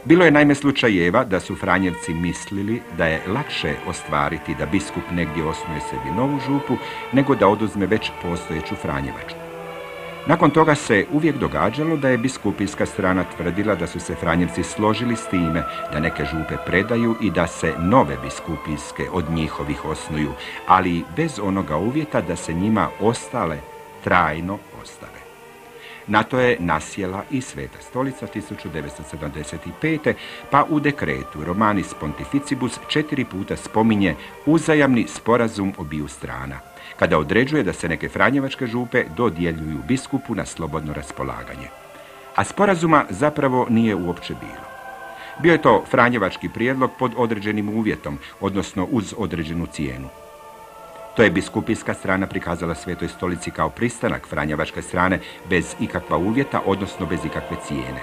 Bilo je naime slučajeva da su Franjevci mislili da je lakše ostvariti da biskup negdje osnuje sebi novu župu nego da oduzme već postojeću Franjevačku. Nakon toga se uvijek događalo da je biskupijska strana tvrdila da su se Franjevci složili s time da neke župe predaju i da se nove biskupijske od njihovih osnuju, ali bez onoga uvjeta da se njima ostale trajno ostave. Na to je nasjela i Sveta stolica 1975. pa u dekretu Romanis Pontificibus 4 puta spominje uzajamni sporazum obiju strana, kada određuje da se neke franjevačke župe dodjeljuju biskupu na slobodno raspolaganje. A sporazuma zapravo nije uopće bilo. Bio je to franjevački prijedlog pod određenim uvjetom, odnosno uz određenu cijenu. To je biskupijska strana prikazala Svetoj stolici kao pristanak franjevačke strane bez ikakva uvjeta, odnosno bez ikakve cijene.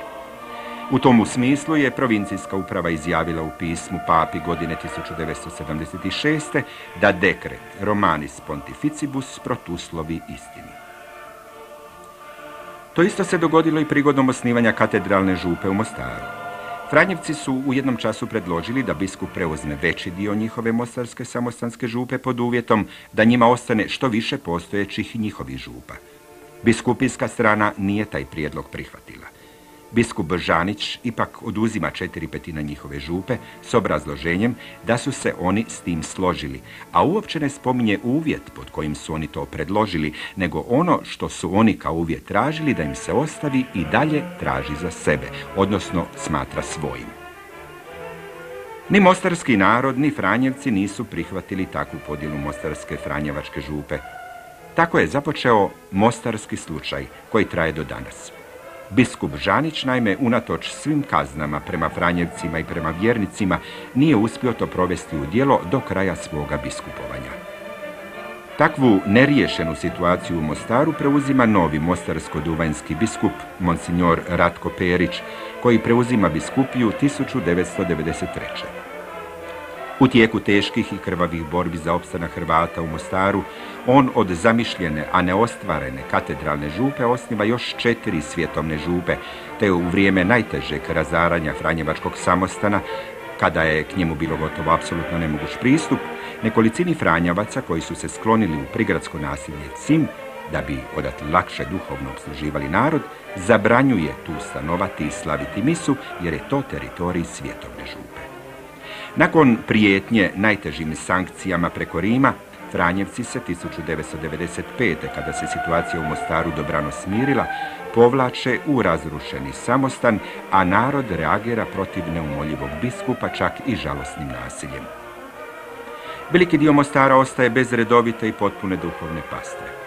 U tomu smislu je provincijska uprava izjavila u pismu papi godine 1976. da dekret Romanis Pontificibus protuslovi istini. To isto se dogodilo i prigodom osnivanja katedralne župe u Mostaru. Franjevci su u jednom času predložili da biskup preuzme veći dio njihove mostarske samostanske župe pod uvjetom da njima ostane što više postojećih njihovih župa. Biskupijska strana nije taj prijedlog prihvatila. Biskup Žanić ipak oduzima 4/5 njihove župe s obrazloženjem da su se oni s tim složili, a uopće ne spominje uvjet pod kojim su oni to predložili, nego ono što su oni kao uvjet tražili da im se ostavi i dalje traži za sebe, odnosno smatra svojim. Ni mostarski narod, ni Franjevci nisu prihvatili takvu podjelu mostarske franjevačke župe. Tako je započeo mostarski slučaj koji traje do danas. Biskup Žanić, naime, unatoč svim kaznama prema Franjevcima i prema vjernicima, nije uspio to provesti u djelo do kraja svoga biskupovanja. Takvu neriješenu situaciju u Mostaru preuzima novi mostarsko-duvanjski biskup, monsignor Ratko Perić, koji preuzima biskupiju 1993. U tijeku teških i krvavih borbi za opstanak Hrvata u Mostaru, on od zamišljene, a neostvarene katedralne župe osniva još 4 svjetovne župe, te u vrijeme najtežeg razaranja Franjevačkog samostana, kada je k njemu bilo gotovo apsolutno nemoguć pristup, nekolicini Franjevaca koji su se sklonili u prigradsko naselje Cim, da bi odatle lakše duhovno opsluživali narod, zabranjuje tu stanovati i slaviti misu, jer je to teritorij svjetovne župe. Nakon prijetnje najtežim sankcijama preko Rima, Franjevci se 1995. kada se situacija u Mostaru dobrano smirila, povlače u razrušeni samostan, a narod reagira protiv neumoljivog biskupa, čak i žalosnim nasiljem. Veliki dio Mostara ostaje bez redovite i potpune duhovne pastve.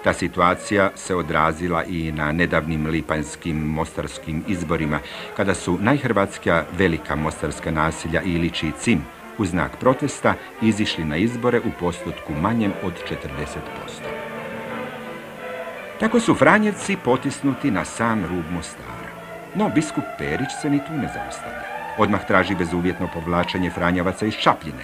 Ta situacija se odrazila i na nedavnim lipanjskim mostarskim izborima, kada su najhrvatskija velika mostarska naselja Ilići i Cim u znak protesta izišli na izbore u postotku manjem od 40%. Tako su Franjevci potisnuti na sam rub Mostara. No biskup Perić se ni tu ne zaustavlja. Odmah traži bezuvjetno povlačenje Franjevaca iz Čapljine.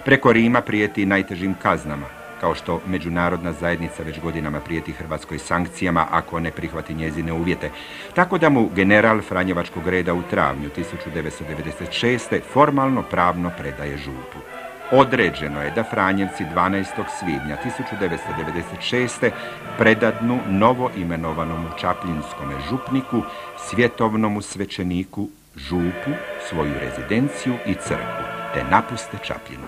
Preko Rima prijeti najtežim kaznama, kao što međunarodna zajednica već godinama prijeti Hrvatskoj sankcijama ako ne prihvati njezine uvjete, tako da mu general Franjevačkog reda u travnju 1996. formalno pravno predaje župu. Određeno je da Franjevci 12. svibnja 1996. predadnu novo imenovanom čapljinskome župniku, svjetovnomu svećeniku, župu, svoju rezidenciju i crkvu, te napuste Čapljinu.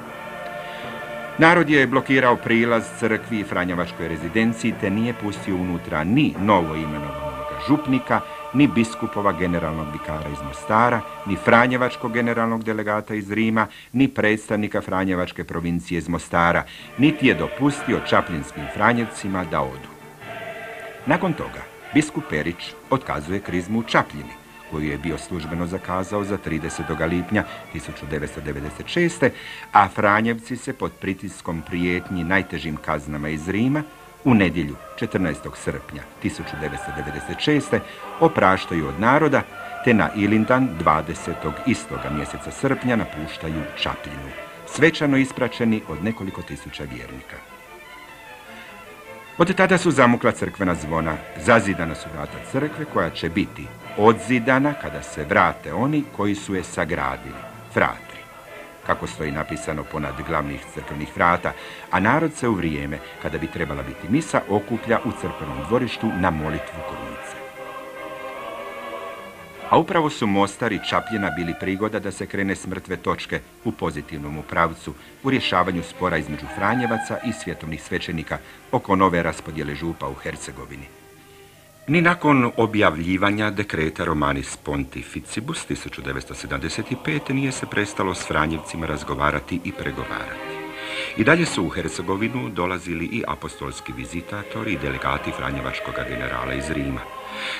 Narod je blokirao prilaz crkvi i Franjevačkoj rezidenciji, te nije pustio unutra ni novo imenovanog župnika, ni biskupova generalnog vikara iz Mostara, ni Franjevačkog generalnog delegata iz Rima, ni predstavnika Franjevačke provincije iz Mostara, niti je dopustio čapljinskim Franjevcima da odu. Nakon toga, biskup Perić otkazuje krizmu u Čapljini, koju je bio službeno zakazao za 30. lipnja 1996. a Franjevci se pod pritiskom prijetnji najtežim kaznama iz Rima u nedjelju 14. srpnja 1996. opraštaju od naroda, te na Ilindan 20. istoga mjeseca srpnja napuštaju Čapljinu, svečano ispraćeni od nekoliko tisuća vjernika. Od tada su zamukla crkvena zvona, zazidana su vrata crkve koja će biti odzidana kada se vrate oni koji su je sagradili, fratri, kako stoji napisano ponad glavnih crkvenih vrata, a narod se u vrijeme kada bi trebala biti misa okuplja u crkvenom dvorištu na molitvu krunice. A upravo su Mostar i Čapljina bili prigoda da se krene s mrtve točke u pozitivnom pravcu u rješavanju spora između Franjevaca i svjetovnih svećenika oko nove raspodjele župa u Hercegovini. Ni nakon objavljivanja dekreta Romanis Pontificibus 1975. nije se prestalo s Franjevcima razgovarati i pregovarati. I dalje su u Hercegovinu dolazili i apostolski vizitatori i delegati Franjevačkog generala iz Rima.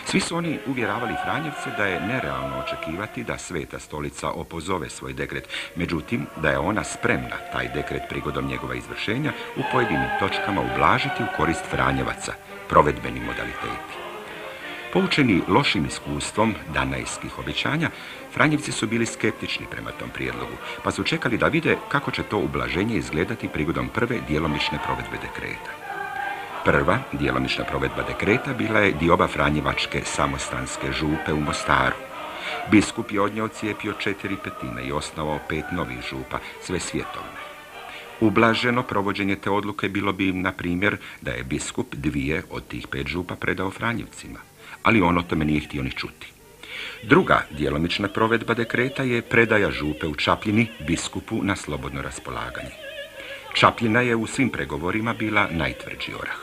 Svi su oni uvjeravali Franjevce da je nerealno očekivati da Sveta stolica opozove svoj dekret, međutim da je ona spremna taj dekret prigodom njegova izvršenja u pojedinim točkama ublažiti u korist Franjevaca, provedbeni modaliteti. Poučeni lošim iskustvom danajskih obećanja, Franjevci su bili skeptični prema tom prijedlogu, pa su čekali da vide kako će to ublaženje izgledati prigodom prve djelomične provedbe dekreta. Prva djelomična provedba dekreta bila je dioba Franjevačke samostanske župe u Mostaru. Biskup je od nje odcijepio 4/5 i osnovao 5 novih župa, sve svjetovne. Ublaženo provođenje te odluke bilo bi, na primjer, da je biskup 2 od tih 5 župa predao Franjevcima, ali on o tome nije htio ni čuti. Druga djelomična provedba dekreta je predaja župe u Čapljini biskupu na slobodno raspolaganje. Čapljina je u svim pregovorima bila najtvrđi orah.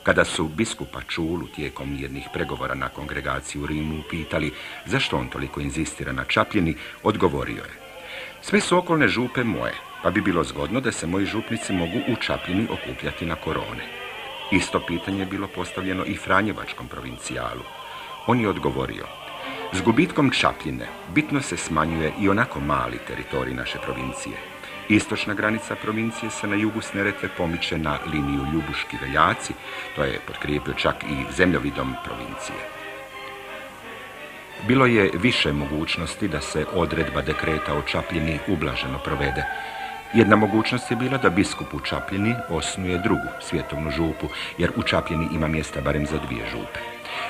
Kada su biskupa Čulu tijekom jednih pregovora na kongregaciji u Rimu pitali zašto on toliko inzistira na Čapljini, odgovorio je: sve su okolne župe moje, pa bi bilo zgodno da se moji župnici mogu u Čapljini okupljati na korone. Isto pitanje je bilo postavljeno i Franjevačkom provincijalu. On je odgovorio: s gubitkom Čapljine bitno se smanjuje i onako mali teritorij naše provincije. Istočna granica provincije se na jugu s Neretve pomiče na liniju Ljubuški-Veljaci, to je potkrijepio čak i zemljovidom provincije. Bilo je više mogućnosti da se odredba dekreta o Čapljini ublaženo provede. Jedna mogućnost je bila da biskup u Čapljini osnuje drugu svjetovnu župu, jer u Čapljini ima mjesta barem za 2 župe.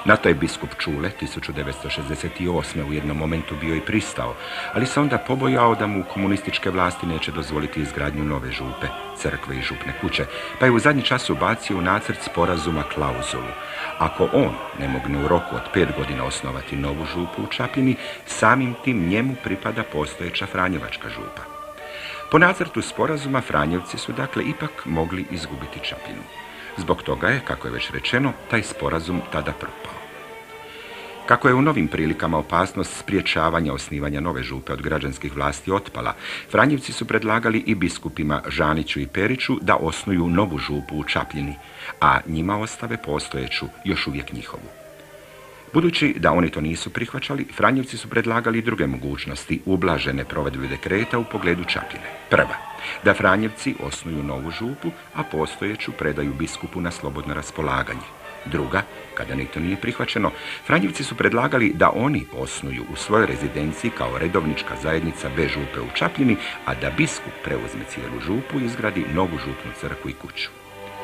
Na to je biskup Čule 1968. u jednom momentu bio i pristao, ali se onda pobojao da mu komunističke vlasti neće dozvoliti izgradnju nove župe, crkve i župne kuće, pa je u zadnji čas ubacio u nacrt sporazuma klauzulu. Ako on ne mogne u roku od 5 godina osnovati novu župu u Čapljini, samim tim njemu pripada postojeća Franjevačka župa. Po nacrtu sporazuma Franjevci su dakle ipak mogli izgubiti Čapljinu. Zbog toga je, kako je već rečeno, taj sporazum tada propao. Kako je u novim prilikama opasnost spriječavanja osnivanja nove župe od građanskih vlasti otpala, Franjevci su predlagali i biskupima Žaniću i Periću da osnuju novu župu u Čapljini, a njima ostave postojeću, još uvijek njihovu. Budući da oni to nisu prihvaćali, Franjevci su predlagali druge mogućnosti ublažene provedbe dekreta u pogledu Čapljine. Prva, da Franjevci osnuju novu župu, a postojeću predaju biskupu na slobodno raspolaganje. Druga, kada ni to nije prihvaćeno, Franjevci su predlagali da oni osnuju u svojoj rezidenciji kao redovnička zajednica bez župe u Čapljini, a da biskup preuzme cijelu župu i izgradi novu župnu crkvu i kuću.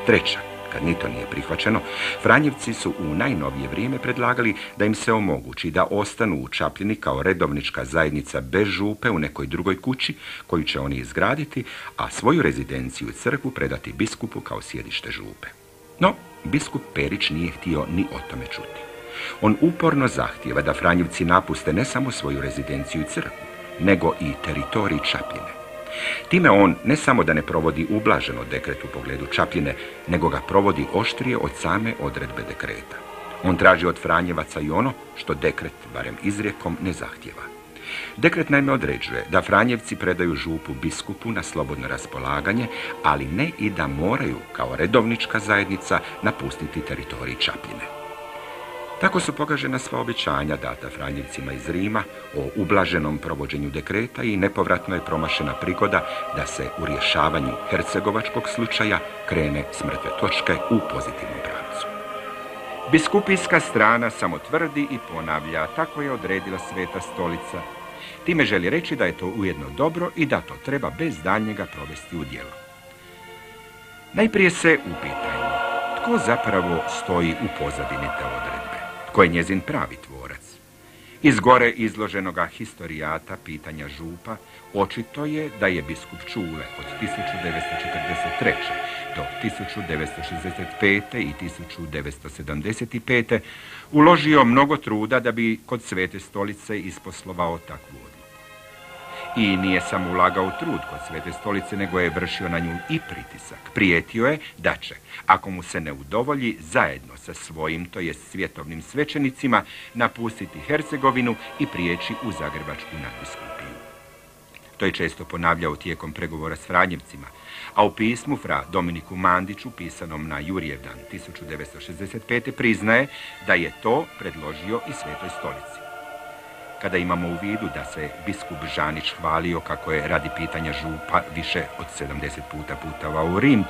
Treća, kad ni to nije prihvaćeno, Franjevci su u najnovije vrijeme predlagali da im se omogući da ostanu u Čapljini kao redovnička zajednica bez župe u nekoj drugoj kući koju će oni izgraditi, a svoju rezidenciju i crkvu predati biskupu kao sjedište župe. No, biskup Perić nije htio ni o tome čuti. On uporno zahtijeva da Franjevci napuste ne samo svoju rezidenciju i crkvu, nego i teritorij Čapljine. Time on ne samo da ne provodi ublaženo dekret u pogledu Čapljine, nego ga provodi oštrije od same odredbe dekreta. On traži od Franjevaca i ono što dekret, barem izrijekom, ne zahtijeva. Dekret naime određuje da Franjevci predaju župu biskupu na slobodno raspolaganje, ali ne i da moraju, kao redovnička zajednica, napustiti teritorij Čapljine. Tako su pogažena sva obećanja data Franjevcima iz Rima o ublaženom provođenju dekreta i nepovratno je promašena prigoda da se u rješavanju hercegovačkog slučaja krene s mrtve točke u pozitivnom pravcu. Biskupijska strana samo tvrdi i ponavlja, tako je odredila Sveta Stolica. Time želi reći da je to ujedno dobro i da to treba bez daljnjega provesti u djelo. Najprije se upitajmo, tko zapravo stoji u pozadini te odredbe? Tko je njezin pravi tvorac? Iz gore izloženoga historijata pitanja župa očito je da je biskup Čule od 1943. do 1965. i 1975. uložio mnogo truda da bi kod Svete Stolice isposlovao takvu odluku. I nije samo ulagao trud kod Svete Stolice, nego je vršio na nju i pritisak. Prijetio je da će, ako mu se ne udovolji, zajedno sa svojim, to jest svjetovnim svećenicima, napustiti Hercegovinu i prijeći u Zagrebačku nadbiskupiju. To je često ponavljao tijekom pregovora s Franjevcima, a u pismu fra Dominiku Mandiću, pisanom na Jurijevdan 1965. priznaje da je to predložio i Svetoj Stolici. Kada imamo u vidu da se biskup Žanić hvalio kako je radi pitanja župa više od 70 puta putovao u Rim,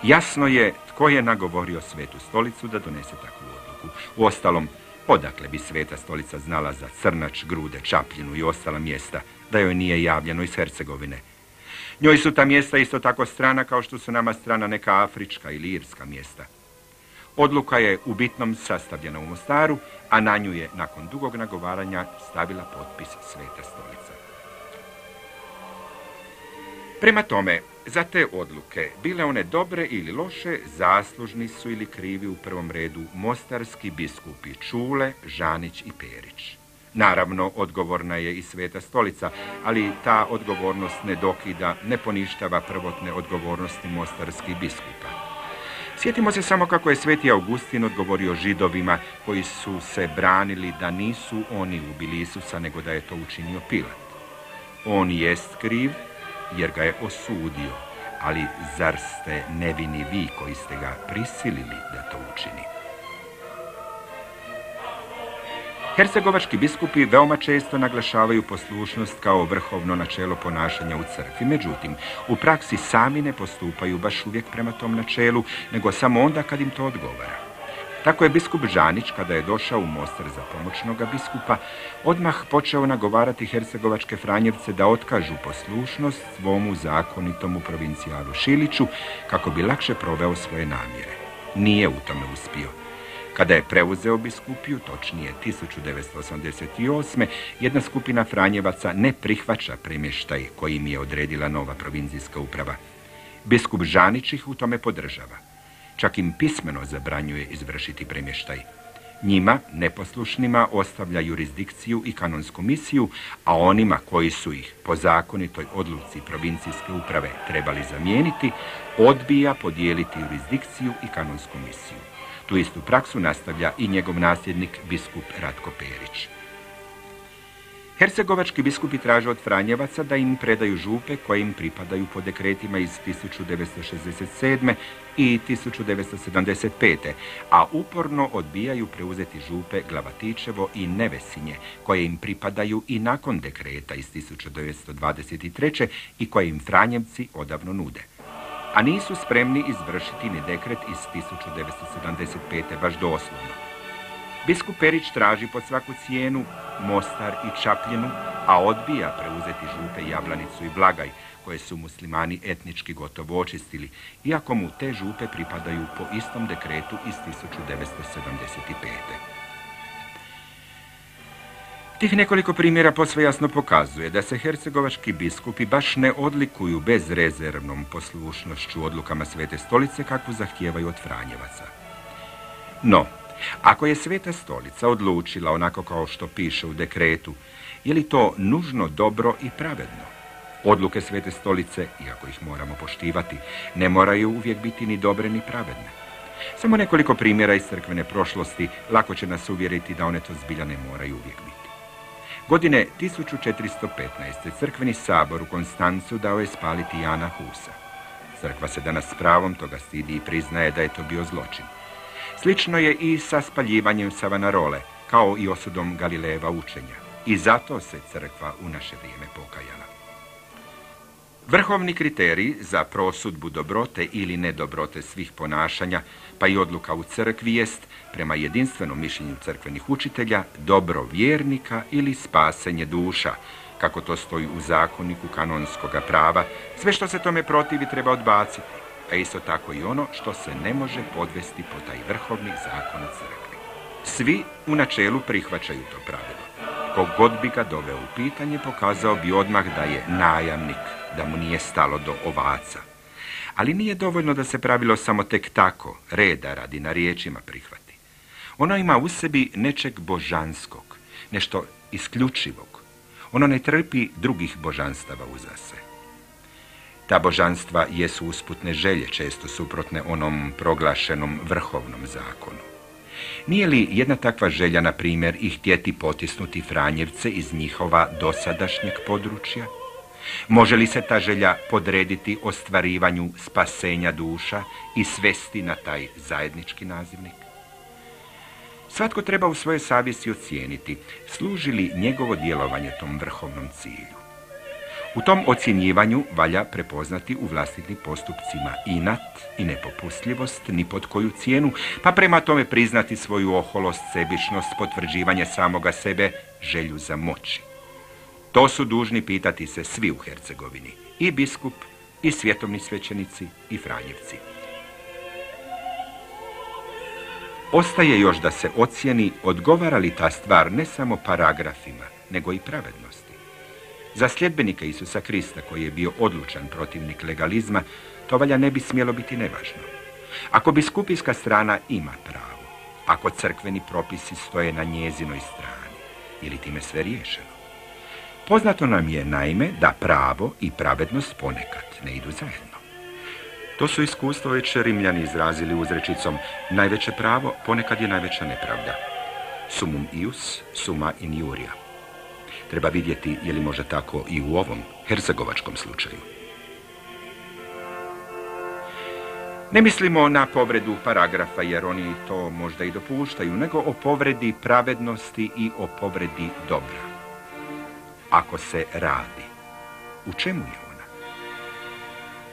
jasno je tko je nagovorio Svetu Stolicu da donese takvu odluku. Uostalom, odakle bi Sveta Stolica znala za Crnač, Grude, Čapljinu i ostala mjesta, da joj nije javljeno iz Hercegovine. Njoj su ta mjesta isto tako strana kao što su nama strana neka afrička ili irska mjesta. Odluka je u bitnom sastavljena u Mostaru, a na nju je nakon dugog nagovaranja stavila potpis Sveta Stolica. Prema tome, za te odluke, bile one dobre ili loše, zaslužni su ili krivi u prvom redu mostarski biskupi Čule, Žanić i Perić. Naravno, odgovorna je i Sveta Stolica, ali ta odgovornost ne dokida, ne poništava prvotne odgovornosti mostarskih biskupa. Sjetimo se samo kako je Sveti Augustin odgovorio Židovima koji su se branili da nisu oni ubili Isusa, nego da je to učinio Pilat. On jest kriv jer ga je osudio, ali zar ste nevini vi koji ste ga prisilili da to učini? Hercegovački biskupi veoma često naglašavaju poslušnost kao vrhovno načelo ponašanja u crkvi. Međutim, u praksi sami ne postupaju baš uvijek prema tom načelu, nego samo onda kad im to odgovara. Tako je biskup Žanić, kada je došao u Mostar za pomoćnoga biskupa, odmah počeo nagovarati hercegovačke Franjevce da otkažu poslušnost svomu zakonitomu provincijalu Šiliću kako bi lakše proveo svoje namjere. Nije u tome uspio. Kada je preuzeo biskupiju, točnije 1988. jedna skupina Franjevaca ne prihvaća premještaj koji im je odredila nova provincijska uprava. Biskup Žanić ih u tome podržava. Čak im pismeno zabranjuje izvršiti premještaj. Njima, neposlušnima, ostavlja jurisdikciju i kanonsku misiju, a onima koji su ih po zakonitoj odluci provincijske uprave trebali zamijeniti, odbija podijeliti jurisdikciju i kanonsku misiju. Tu istu praksu nastavlja i njegov nasljednik, biskup Ratko Perić. Hercegovački biskupi traže od Franjevaca da im predaju župe koje im pripadaju po dekretima iz 1967. i 1975. a uporno odbijaju preuzeti župe Glavatičevo i Nevesinje, koje im pripadaju i nakon dekreta iz 1923. i koje im Franjevci odavno nude. A nisu spremni izvršiti ni dekret iz 1975. baš doslovno. Biskup Perić traži pod svaku cijenu Mostar i Čapljinu, a odbija preuzeti župe Jablanicu i Blagaj, koje su muslimani etnički gotovo očistili, iako mu te župe pripadaju po istom dekretu iz 1975. Tih nekoliko primjera posve jasno pokazuje da se hercegovački biskupi baš ne odlikuju bezrezervnom poslušnošću odlukama Svete stolice kakvu zahtijevaju od Franjevaca. No, ako je Sveta stolica odlučila onako kao što piše u dekretu, je li to nužno dobro i pravedno? Odluke Svete stolice, iako ih moramo poštivati, ne moraju uvijek biti ni dobre ni pravedne. Samo nekoliko primjera iz crkvene prošlosti lako će nas uvjeriti da one to zbilja ne moraju uvijek biti. Godine 1415. crkveni sabor u Konstancu dao je spaliti Jana Husa. Crkva se danas s pravom toga stidi i priznaje da je to bio zločin. Slično je i sa spaljivanjem Savanarole, kao i osudom Galilejeva učenja. I zato se crkva u naše vrijeme pokajala. Vrhovni kriterij za prosudbu dobrote ili nedobrote svih ponašanja, pa i odluka u crkvi jest, prema jedinstvenom mišljenju crkvenih učitelja, dobro vjernika ili spasenje duša, kako to stoji u zakoniku kanonskoga prava. Sve što se tome protivi treba odbaciti, a isto tako i ono što se ne može podvesti po taj vrhovni zakon u crkvi. Svi u načelu prihvaćaju to pravilo. Kogod bi ga doveo u pitanje, pokazao bi odmah da je najamnik, da mu nije stalo do ovaca. Ali nije dovoljno da se pravilo samo tek tako, reda radi, na riječima prihvati. Ono ima u sebi nečeg božanskog, nešto isključivog. Ono ne trpi drugih božanstava uza se. Ta božanstva jesu usputne želje, često suprotne onom proglašenom vrhovnom zakonu. Nije li jedna takva želja, na primjer, i htjeti potisnuti Franjevce iz njihova dosadašnjeg područja? Može li se ta želja podrediti ostvarivanju spasenja duša i svesti na taj zajednički nazivnik? Svatko treba u svojoj savjesti ocijeniti služi li njegovo djelovanje tom vrhovnom cilju. U tom ocjenjivanju valja prepoznati u vlastitim postupcima inat i nepopustljivost ni pod koju cijenu, pa prema tome priznati svoju oholost, sebičnost, potvrđivanje samoga sebe, želju za moći. To su dužni pitati se svi u Hercegovini, i biskup, i svjetovni svećenici, i Franjevci. Ostaje još da se ocijeni odgovara li ta stvar ne samo paragrafima, nego i pravednosti. Za sljedbenike Isusa Krista, koji je bio odlučan protivnik legalizma, to valja ne bi smjelo biti nevažno. Ako biskupijska strana ima pravo, ako crkveni propisi stoje na njezinoj strani, je li time sve riješeno? Poznato nam je, naime, da pravo i pravednost ponekad ne idu zajedno. To su iskustvo već Rimljani izrazili uzrečicom: najveće pravo ponekad je najveća nepravda. Sumum ius, summa injuria. Treba vidjeti je li može tako i u ovom hercegovačkom slučaju. Ne mislimo na povredu paragrafa, jer oni to možda i dopuštaju, nego o povredi pravednosti i o povredi dobra. Ako se radi, u čemu je ona?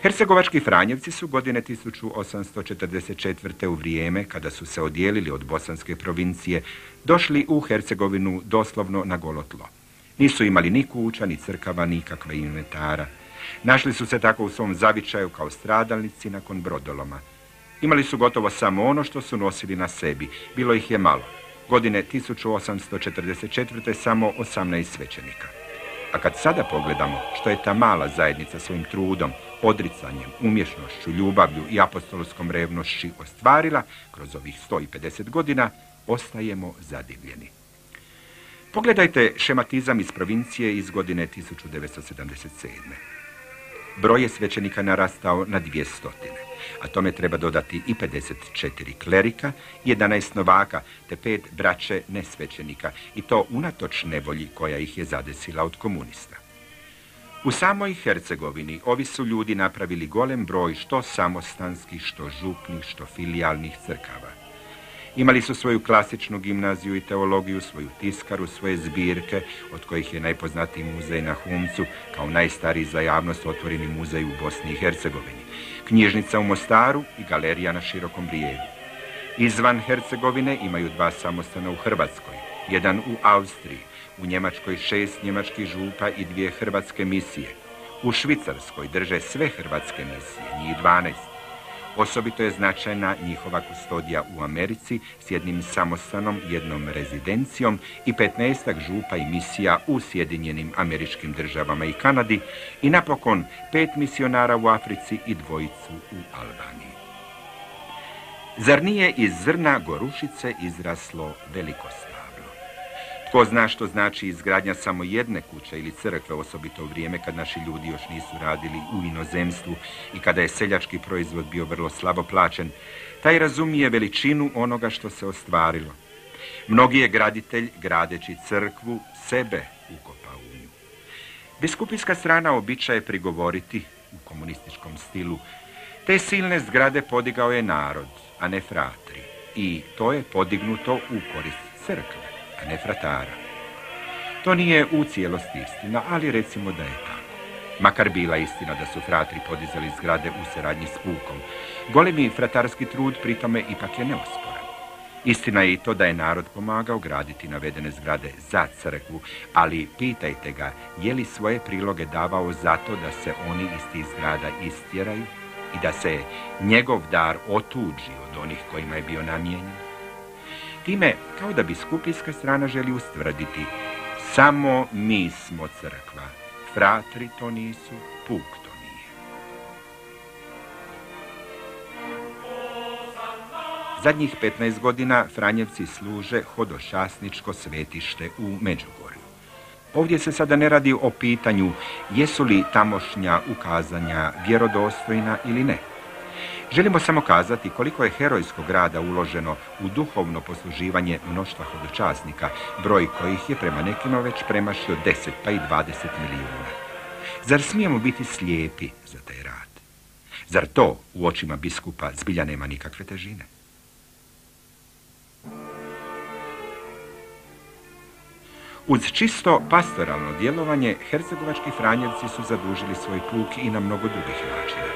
Hercegovački Franjevci su godine 1844. u vrijeme kada su se odijelili od bosanske provincije došli u Hercegovinu doslovno na golo tlo. Nisu imali ni kuća, ni crkava, nikakve inventara. Našli su se tako u svom zavičaju kao stradalnici nakon brodoloma. Imali su gotovo samo ono što su nosili na sebi. Bilo ih je malo. Godine 1844. samo 18 svećenika. A kad sada pogledamo što je ta mala zajednica svojim trudom, odricanjem, umješnošću, ljubavlju i apostolskom revnošću ostvarila kroz ovih 150 godina, ostajemo zadivljeni. Pogledajte šematizam iz provincije iz godine 1977. Broj je svećenika narastao na 200, a tome treba dodati i 54 klerika, 11 novaka te 5 braće nesvećenika, i to unatoč nevolji koja ih je zadesila od komunista. U samoj Hercegovini ovi su ljudi napravili golem broj što samostanskih, što župnih, što filijalnih crkava. Imali su svoju klasičnu gimnaziju i teologiju, svoju tiskaru, svoje zbirke, od kojih je najpoznatiji muzej na Humcu, kao najstariji za javnost otvoreni muzej u Bosni i Hercegovini, knjižnica u Mostaru i galerija na Širokom Brijegu. Izvan Hercegovine imaju 2 samostana u Hrvatskoj, jedan u Austriji, u Njemačkoj 6 njemačkih župa i 2 hrvatske misije. U Švicarskoj drže sve hrvatske misije, njih 12. Osobito je značajna njihova kustodija u Americi s jednim samostanom, jednom rezidencijom i 15 župa i misija u Sjedinjenim Američkim Državama i Kanadi i napokon 5 misionara u Africi i 2 u Albaniji. Zar nije iz zrna gorušice izraslo veliko stablo? Tko zna što znači izgradnja samo jedne kuće ili crkve, osobito u vrijeme kad naši ljudi još nisu radili u inozemstvu i kada je seljački proizvod bio vrlo slabo plaćen, taj razumije veličinu onoga što se ostvarilo. Mnogi je graditelj, gradeći crkvu, sebe ukopao u nju. Biskupijska strana običaja je prigovoriti, u komunističkom stilu, te silne zgrade podigao je narod, a ne fratri, i to je podignuto u korist crkve, a ne fratara. To nije u cijelosti istina, ali recimo da je tako. Makar bila istina da su fratri podizali zgrade u saradnji s pukom, golemi fratarski trud pritome ipak je neosporan. Istina je i to da je narod pomagao graditi navedene zgrade za crkvu, ali pitajte ga je li svoje priloge davao zato da se oni iz tih zgrada istjeraju i da se njegov dar otuđi od onih kojima je bio namijenjen. Time, kao da biskupijska strana želi ustvrditi, samo mi smo crkva, fratri to nisu, puk to nije. Zadnjih 15 godina Franjevci služe hodočasničko svetište u Međugorju. Ovdje se sada ne radi o pitanju jesu li tamošnja ukazanja vjerodostojna ili ne. Želimo samo kazati koliko je herojskog rada uloženo u duhovno posluživanje mnoštva hodočasnika, broj kojih je prema nekima već premašio 10 pa i 20 milijuna. Zar smijemo biti slijepi za taj rad? Zar to u očima biskupa zbilja nema nikakve težine? Uz čisto pastoralno djelovanje, hercegovački Franjevci su zadužili svoj puk i na mnogo drugih načina.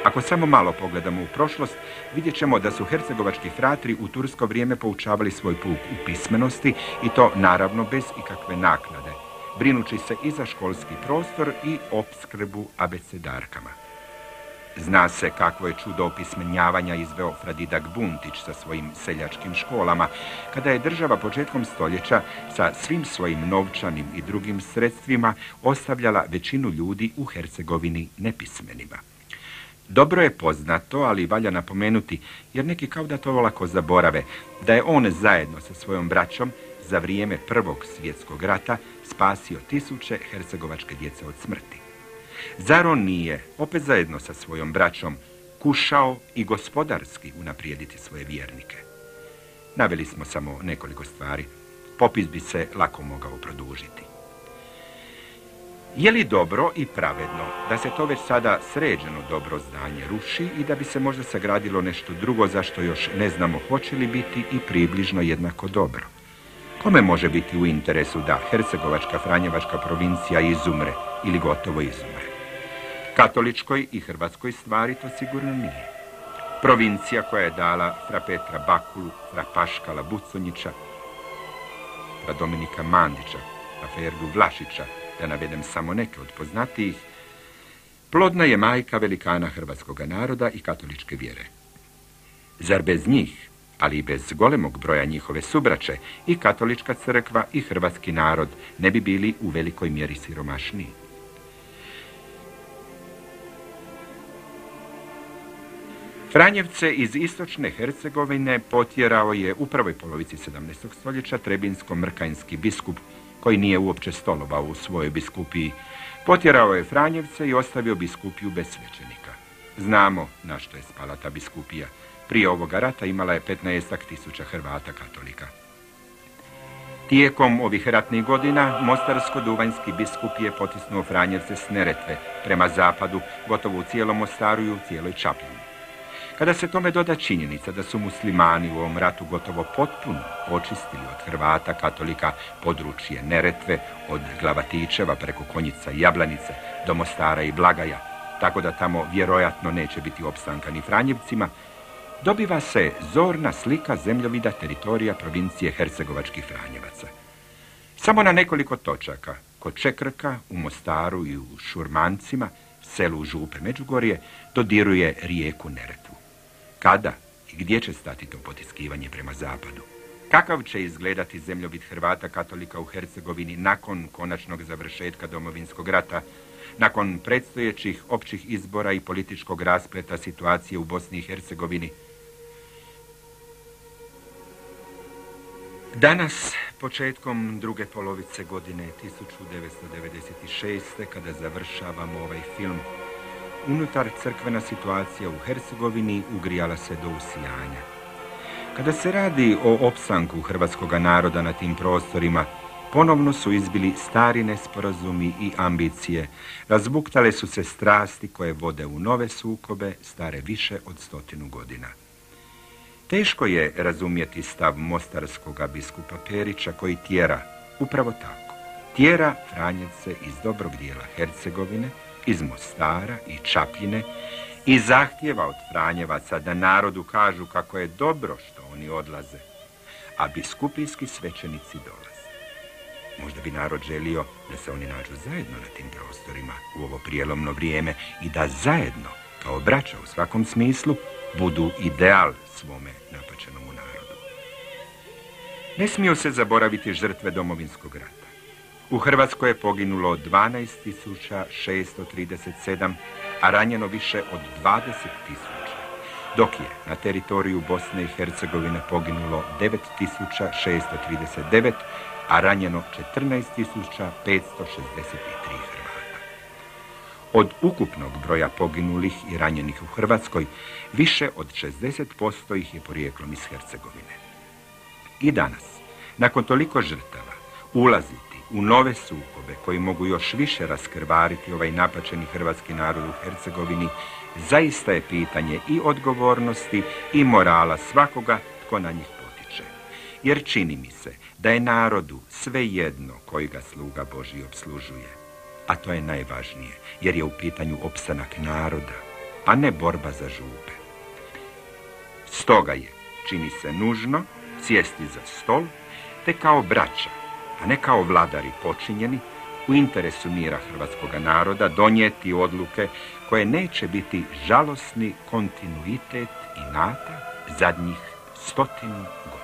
Ako samo malo pogledamo u prošlost, vidjet ćemo da su hercegovački fratri u tursko vrijeme poučavali svoj puk u pismenosti i to naravno bez ikakve naknade, brinući se i za školski prostor i opskrbu abecedarkama. Zna se kakvo je čudo opismenjavanja izveo fra Didak Buntić sa svojim seljačkim školama, kada je država početkom stoljeća sa svim svojim novčanim i drugim sredstvima ostavljala većinu ljudi u Hercegovini nepismenima. Dobro je poznato, ali valja napomenuti, jer neki kao da to olako zaborave, da je on zajedno sa svojom braćom za vrijeme Prvog svjetskog rata spasio 1000 hercegovačke djece od smrti. Zar on nije, opet zajedno sa svojom braćom, kušao i gospodarski unaprijediti svoje vjernike? Naveli smo samo nekoliko stvari. Popis bi se lako mogao produžiti. Je li dobro i pravedno da se to već sada sređeno dobro zdanje ruši i da bi se možda sagradilo nešto drugo za što još ne znamo hoće li biti i približno jednako dobro? Kome može biti u interesu da hercegovačka Franjevačka provincija izumre ili gotovo izumre? Katoličkoj i hrvatskoj stvari to sigurno nije. Provincija koja je dala fra Petra Bakulu, fra Paškala Buconjića, fra Dominika Mandića, fra Ferdu Vlašića, da navedem samo neke od poznatijih, plodna je majka velikana hrvatskog naroda i katoličke vjere. Zar bez njih, ali i bez golemog broja njihove subraće, i katolička crkva i hrvatski narod ne bi bili u velikoj mjeri siromašniji? Franjevce iz istočne Hercegovine potjerao je u prvoj polovici 17. stoljeća trebinsko-mrkanjski biskup, koji nije uopće stolovao u svojoj biskupiji. Potjerao je Franjevce i ostavio biskupiju bez svećenika. Znamo na što je spala ta biskupija. Prije ovoga rata imala je 15.000 Hrvata katolika. Tijekom ovih ratnih godina mostarsko-duvanjski biskup je potisnuo Franjevce s Neretve prema zapadu, gotovo u cijelom Mostaru i u cijeloj Čapljini. Kada se tome doda činjenica da su muslimani u ovom ratu gotovo potpuno očistili od Hrvata katolika područje Neretve, od Glavatićeva preko Konjica i Jablanice do Mostara i Blagaja, tako da tamo vjerojatno neće biti opstanka ni Franjevcima, dobiva se zorna slika zemljovida teritorija provincije hercegovačkih Franjevaca. Samo na nekoliko točaka, kod Čekrka, u Mostaru i u Šurmancima, selu Župe Međugorje, dodiruje rijeku Neretvu. Kada i gdje će stati to potiskivanje prema zapadu? Kakav će izgledati zemljovid Hrvata katolika u Hercegovini nakon konačnog završetka Domovinskog rata, nakon predstojećih općih izbora i političkog raspleta situacije u Bosni i Hercegovini? Danas, početkom druge polovice godine 1996. kada završavamo ovaj film, unutar crkvena situacija u Hercegovini ugrijala se do usijanja. Kada se radi o opstanku hrvatskoga naroda na tim prostorima, ponovno su izbili stari nesporazumi i ambicije, razbuktale su se strasti koje vode u nove sukobe, stare više od 100 godina. Teško je razumjeti stav mostarskoga biskupa Perića koji tjera, upravo tako, tjera Franjevce iz dobrog dijela Hercegovine, iz Mostara i Čapljine i zahtjeva od Franjevaca da narodu kažu kako je dobro što oni odlaze, a biskupijski svećenici dolaze. Možda bi narod želio da se oni nađu zajedno na tim prostorima u ovo prijelomno vrijeme i da zajedno, kao braća u svakom smislu, budu ideal svome napačenomu narodu. Ne smiju se zaboraviti žrtve Domovinskog rata. U Hrvatskoj je poginulo 12.637, a ranjeno više od 20.000, dok je na teritoriju Bosne i Hercegovine poginulo 9.639, a ranjeno 14.563 Hrvata. Od ukupnog broja poginulih i ranjenih u Hrvatskoj, više od 60% ih je porijeklom iz Hercegovine. I danas, nakon toliko žrtava, ulaziti u nove sukobe koji mogu još više raskrvariti ovaj napačeni hrvatski narod u Hercegovini, zaista je pitanje i odgovornosti i morala svakoga tko na njih potiče. Jer čini mi se da je narodu svejedno koji ga sluga Božji obslužuje. A to je najvažnije, jer je u pitanju opstanak naroda, a ne borba za župe. Stoga je, čini se nužno, sjesti za stol, te kao braća, a ne kao vladari počinjeni, u interesu mira hrvatskoga naroda donijeti odluke koje neće biti žalosni kontinuitet inata zadnjih 100 godina.